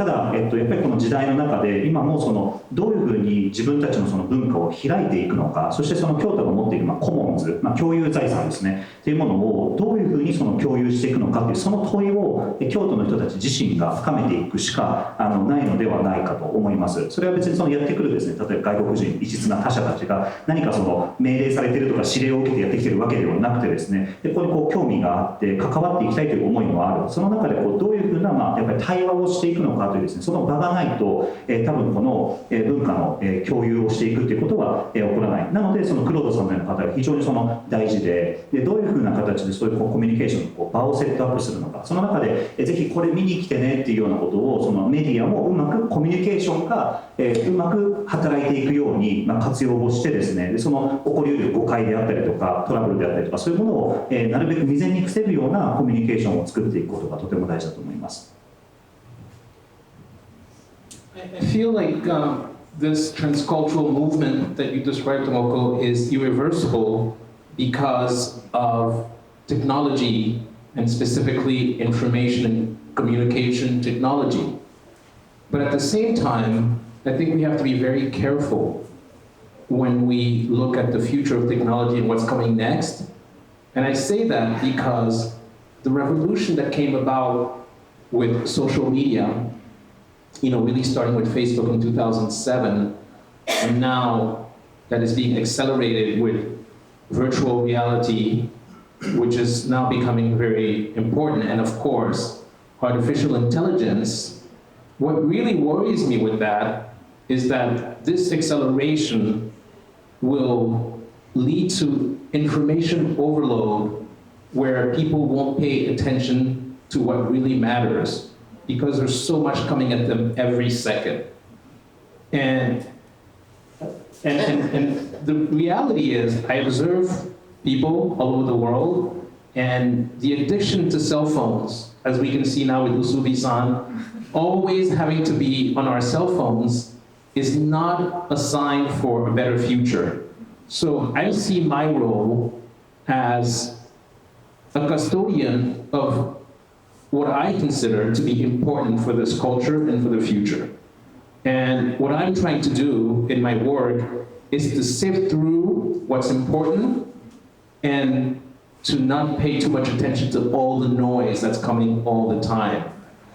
だ、やっぱりこの時代の中で今もそのどういうふうに自分たちのその文化を開いていくのか、そしてその京都が持っているコモンズ、共有財産ですねというものをどういうふうにその共有していくのかというその問いを京都の人たち自身が深めていくしかないのではないかと思います。それは別にそのやってくるですね、例えば外国人異質な他者たちが何かその命令されているとか指令を受けてやってきているわけではなくてですね、でここにこう興味があって関わっていきたいという思いもある。その中でこうどういうふうなやっぱり対話をしていくのかというですね、その場がないと多分この文化の共有をしていくということは起こらない。なのでそのクロードさんのような方が非常にその大事で、どういうふうな形でそういうコミュニケーションの場をセットアップするのか、その中でぜひこれ見に来てねっていうようなことをそのメディアもうまくコミュニケーションがうまく働いていくように活用をしてですね、でその起こりうる誤解であったりとかトラブルであったりとかそういうものをなるべく未然に防ぐようなコミュニケーションを作っていくことがとても大事だと思います。I feel like this transcultural movement that you described, Tomoko, is irreversible because of technology and specifically information and communication technology. But at the same time, I think we have to be very careful when we look at the future of technology and what's coming next. And I say that because the revolution that came about with social media, really starting with Facebook in 2007, and now that is being accelerated with virtual reality, which is now becoming very important, and of course, artificial intelligence. What really worries me with that is that this acceleration will lead to information overload where people won't pay attention to what really matters because there's so much coming at them every second. And the reality is, I observe people all over the world, and the addiction to cell phones, as we can see now with Oussouby-san, always having to be on our cell phones is not a sign for a better future. So I see my role as a custodian of what I consider to be important for this culture and for the future. And what I'm trying to do in my work is to sift through what's important and to not pay too much attention to all the noise that's coming all the time.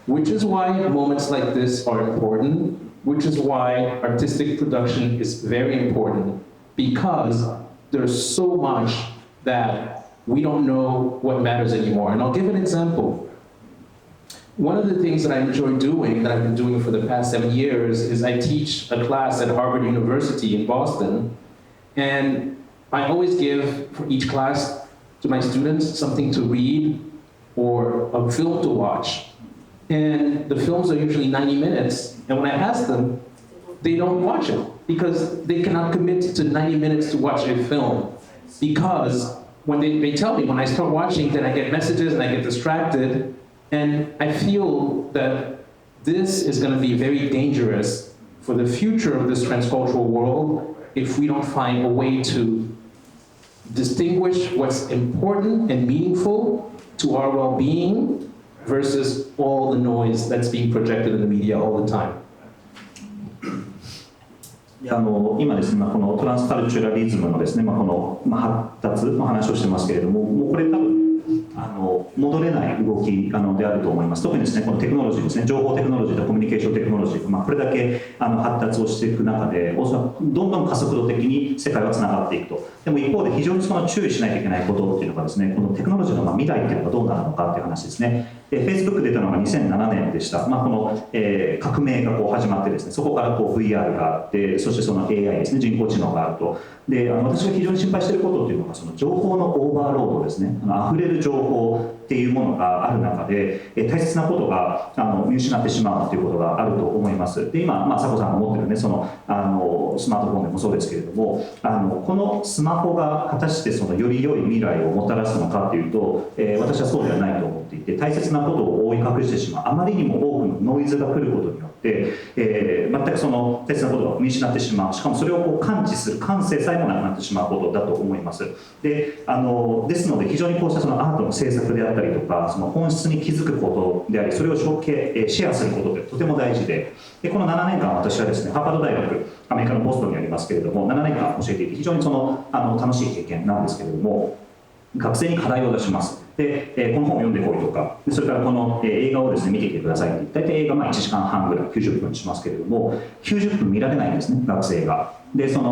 Which is why moments like this are important, which is why artistic production is very important, because there's so much that we don't know what matters anymore. And I'll give an example. One of the things that I enjoy doing, that I've been doing for the past 7 years, is I teach a class at Harvard University in Boston, and I always give, for each class, to my students something to read or a film to watch. And the films are usually 90 minutes, and when I ask them, they don't watch it because they cannot commit to 90 minutes to watch a film. Because when they tell me, when I start watching, then I get messages and I get distracted, and I feel that this is going to be very dangerous for the future of this transcultural world if we don't find a way to distinguish what's important and meaningful to our well-being versus all the noise that's being projected in the media all the time. 今ですね、このトランスカルチュラリズムのですね、この発達の話をしてますけれども、もうこれ多分戻れない動きであると思います。特にですね、このテクノロジーですね、情報テクノロジーとコミュニケーションテクノロジー、これだけ発達をしていく中で、おそらくどんどん加速度的に世界はつながっていくと。でも一方で非常にその注意しないといけないことっていうのがですね、このテクノロジーの未来っていうのがどうなるのかっていう話ですね。Facebook 出たのが2007年でした。この、革命がこう始まってですね、そこからこう VR があって、そしてその AI ですね、人工知能があると。で、私が非常に心配していることっていうのが、その情報のオーバーロードですね。溢れる情報っていうものがある中で、大切なことが見失ってしまうということがあると思います。で今、サコさんが持ってるね、そのスマートフォンでもそうですけれども、このスマホが果たしてそのより良い未来をもたらすのかというと、私はそうではないと思っていて、大切なことを覆い隠してしまう、あまりにも多くのノイズが来ることによって、全くその大切なことを見失ってしまう、しかもそれをこう感知する感性さえもなくなってしまうことだと思います。ですので非常にこうしたそのアートの制作であったりとか、その本質に気づくことであり、それをシェアすることでとても大事で、この7年間私はですね、ハーバード大学、アメリカのボストンにありますけれども、7年間教えていて非常にその楽しい経験なんですけれども、学生に課題を出します。で、この本を読んでこいとか、それからこの映画をですね見てきてくださいって、大体映画1時間半ぐらい90分しますけれども、90分見られないんですね、学生が。でこう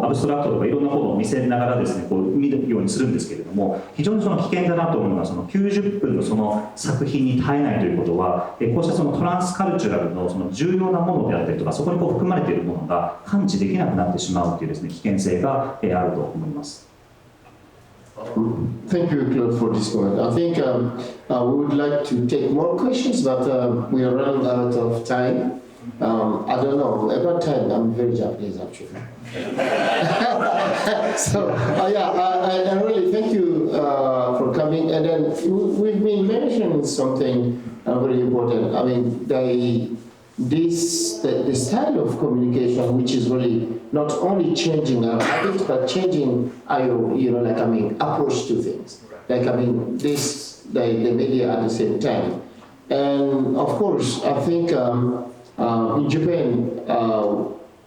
アブストラクトとかいろんなことを見せながらですね、こう見るようにするんですけれども、非常にその危険だなと思うのが、その90分のその作品に耐えないということは、こうしたそのトランスカルチュラルのその重要なものであったりとか、そこにこう含まれているものが感知できなくなってしまうというですね、危険性があると思います。Thank you, Claude, for this comment. I think we would like to take more questions, but we are running out of time. I don't know, about time, I'm very Japanese actually. So, I really thank you for coming. And then we've been mentioning something very important. I mean, the style of communication, which is really not only changing our habits, but changing our, approach to things. The media at the same time. And of course, I think in Japan,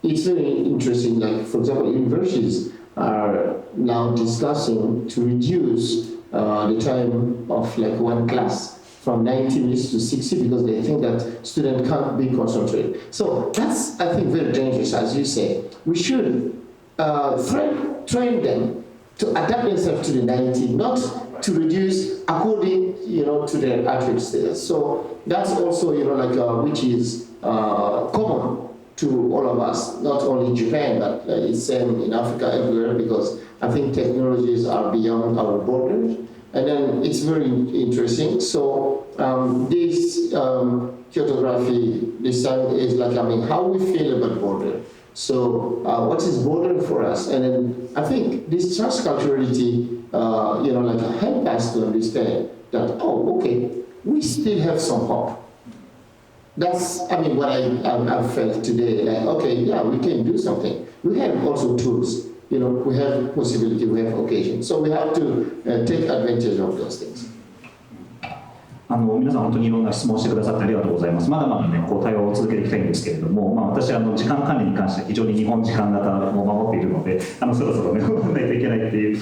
it's very interesting, like for example, universities are now discussing to reduce the time of like one class from 90 minutes to 60 because they think that students can't be concentrated. So that's, I think, very dangerous, as you say. We should train them to adapt themselves to the 90, not to reduce according, to their athlete status. So that's also, which is common to all of us, not only in Japan, but it's same in Africa, everywhere, because I think technologies are beyond our borders. And then it's very interesting. So this KYOTOGRAPHIE, this time is how we feel about border. So what is border for us? And then I think this transculturality, help us to understand that, okay, we still have some hope. That's, what I felt today, okay, yeah, we can do something. We have also tools. We have possibility, we have occasion. So we have to take advantage of those things. 皆さん本当にいろんな質問をしてくださってありがとうございます。まだまだね、対話を続けていきたいんですけれども、私は時間管理に関して非常に日本時間型を守っているので、そろそろね、守らないといけないっていう状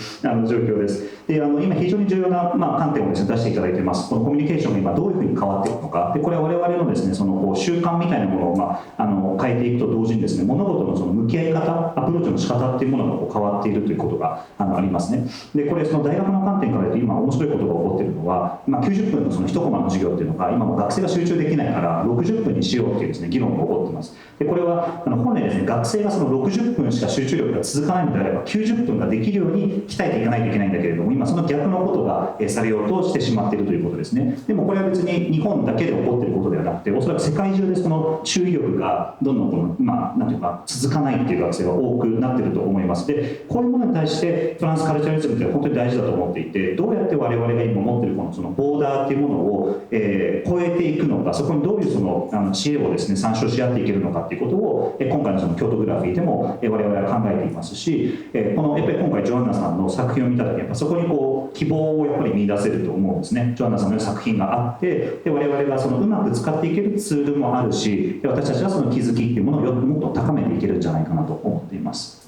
況です。で、今非常に重要な観点をですね、出していただいています。このコミュニケーションが今どういうふうに変わっていくのか。で、これは我々のですね、その習慣みたいなものを変えていくと同時にですね、物事のその向き合い方、アプローチの仕方っていうものが変わっているということがありますね。で、これその大学の観点から言うと今面白いことが起こっているのは、90分のその1コマの授業っていうのが今も学生が集中できないから60分にしようっていうですね、議論が起こっています。で、これは本来ですね、学生がその60分しか集中力が続かないのであれば90分ができるように鍛えていかないといけないんだけれども、今その逆のことがされようとしてしまっているということですね。でもこれは別に日本だけで起こっていることではなくて、おそらく世界中でその注意力がどんどんなんていうか続かないっていう学生が多くなっていると思います。で、こういうものに対してトランスカルチャリズムって本当に大事だと思っていて、どうやって我々が今持っているそのボーダーっていうものを超えていくのか、そこにどういうその知恵をですね参照し合っていけるのかっていうことを今回のその京都グラフィーでも我々は考えていますし、このやっぱり今回ジョアンナさんの作品を見た時やっぱそこに希望をやっぱり見出せると思うんですね。ジョアンナさんの作品があって、で我々がそのうまく使っていけるツールもあるし、私たちはその気づきっていうものをもっと高めていけるんじゃないかなと思っています。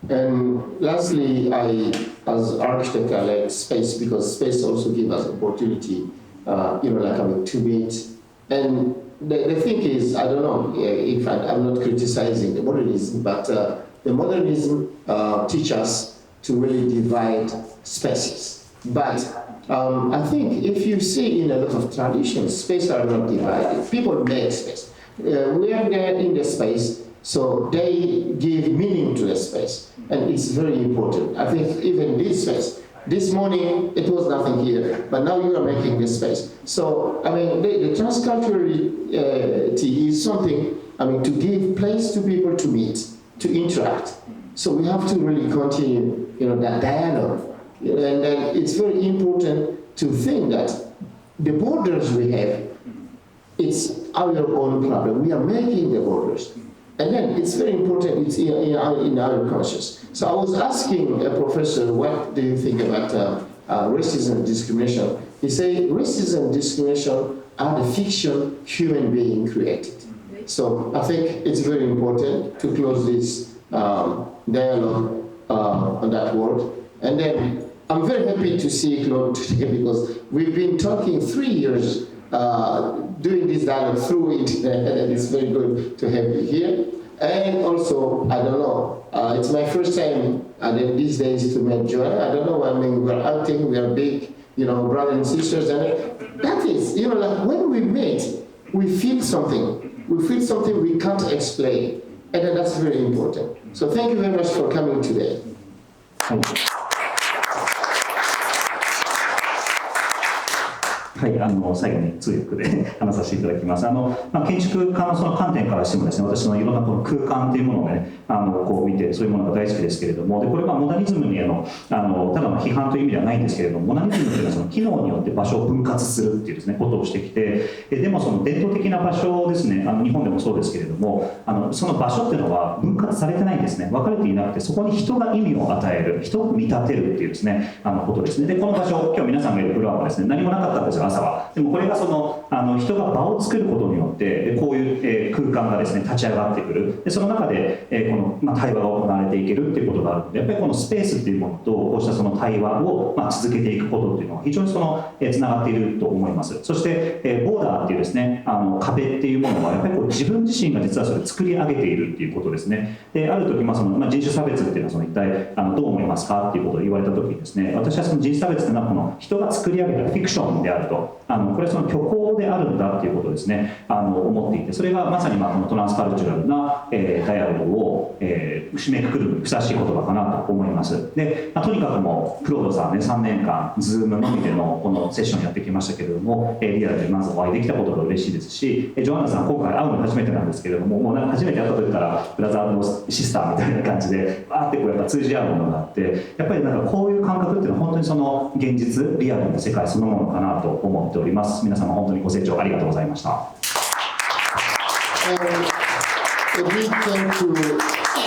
And lastly, as architect, I like space because space also gives us opportunity, to meet. And the thing is, I don't know if I'm not criticizing the modernism, but the modernism teaches us to really divide spaces. But I think if you see in a lot of traditions, spaces are not divided. People make space. We are there in the space, so they give meaning to the space. And it's very important. I think even this space, This morning, it was nothing here, but now you are making this space. So, I mean, the transculturality is something, I mean, to give place to people to meet, to interact. So we have to really continue, that dialogue. And then it's very important to think that the borders we have, it's our own problem. We are making the borders. And then it's very important, it's in our conscious. So I was asking a professor, what do you think about racism and discrimination? He said, racism and discrimination are the fiction human being created. So I think it's very important to close this dialogue on that word. And then I'm very happy to see Claude today because we've been talking 3 years doing this dialogue through internet, and it's very good to have you here. And also, I don't know, it's my first time these days to meet Joanna. I don't know, I mean, we're outing, we are big, brothers and sisters, and that is, like when we meet, we feel something. We feel something we can't explain, and then that's very important. So thank you very much for coming today. Thank you. はい、最後に通訳で話させていただきます。建築家のその観点からしてもですね、私のいろんなこの空間というものをね、こう見て、そういうものが大好きですけれども、でこれはモダニズムにただの批判という意味ではないんですけれども、モダニズムというのはその機能によって場所を分割するっていうですね、ことをしてきて、でもその伝統的な場所ですね、日本でもそうですけれども、その場所っていうのは分割されてないんですね、分かれていなくて、そこに人が意味を与える、人を見立てるっていうですね、ことですね。で、この場所、今日皆さんがいるフロアはですね、何もなかったんですよ、朝は。でもこれがその人が場を作ることによってこういう空間がですね立ち上がってくる。でその中でこの対話が行われていけるっていうことがあるので、やっぱりこのスペースっていうものとこうしたその対話を続けていくことっていうのは非常にそのつながっていると思います。そしてボーダーっていうですね壁っていうものはやっぱりこう自分自身が実はそれ作り上げているっていうことですね。である時その人種差別っていうのはその一体どう思いますかっていうことを言われた時にですね、私はその人種差別っていうのはこの人が作り上げたフィクションであると。これはその虚構であるんだっていうことをですね思っていて、それがまさにこのトランスカルチュラルなダイアログを締めくくるにふさわしい言葉かなと思います。で、とにかくもうクロードさんね3年間ズームのみでのこのセッションやってきましたけれども、リアルでまずお会いできたことが嬉しいですし、ジョアナさん今回会うの初めてなんですけれども、もうなんか初めて会った時からブラザーシスターみたいな感じでバーってこうやっぱ通じ合うものがあって、やっぱりなんかこういう感覚っていうのは本当にその現実リアルな世界そのものかなと思っております。皆様本当にご清聴ありがとうございました。A big thank you to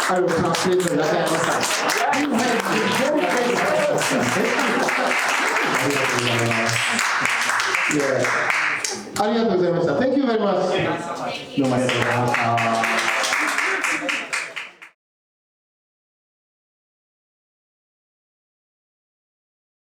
our translator, Joanna. ありがとうございました。Thank you very much. どうもありがとうございました。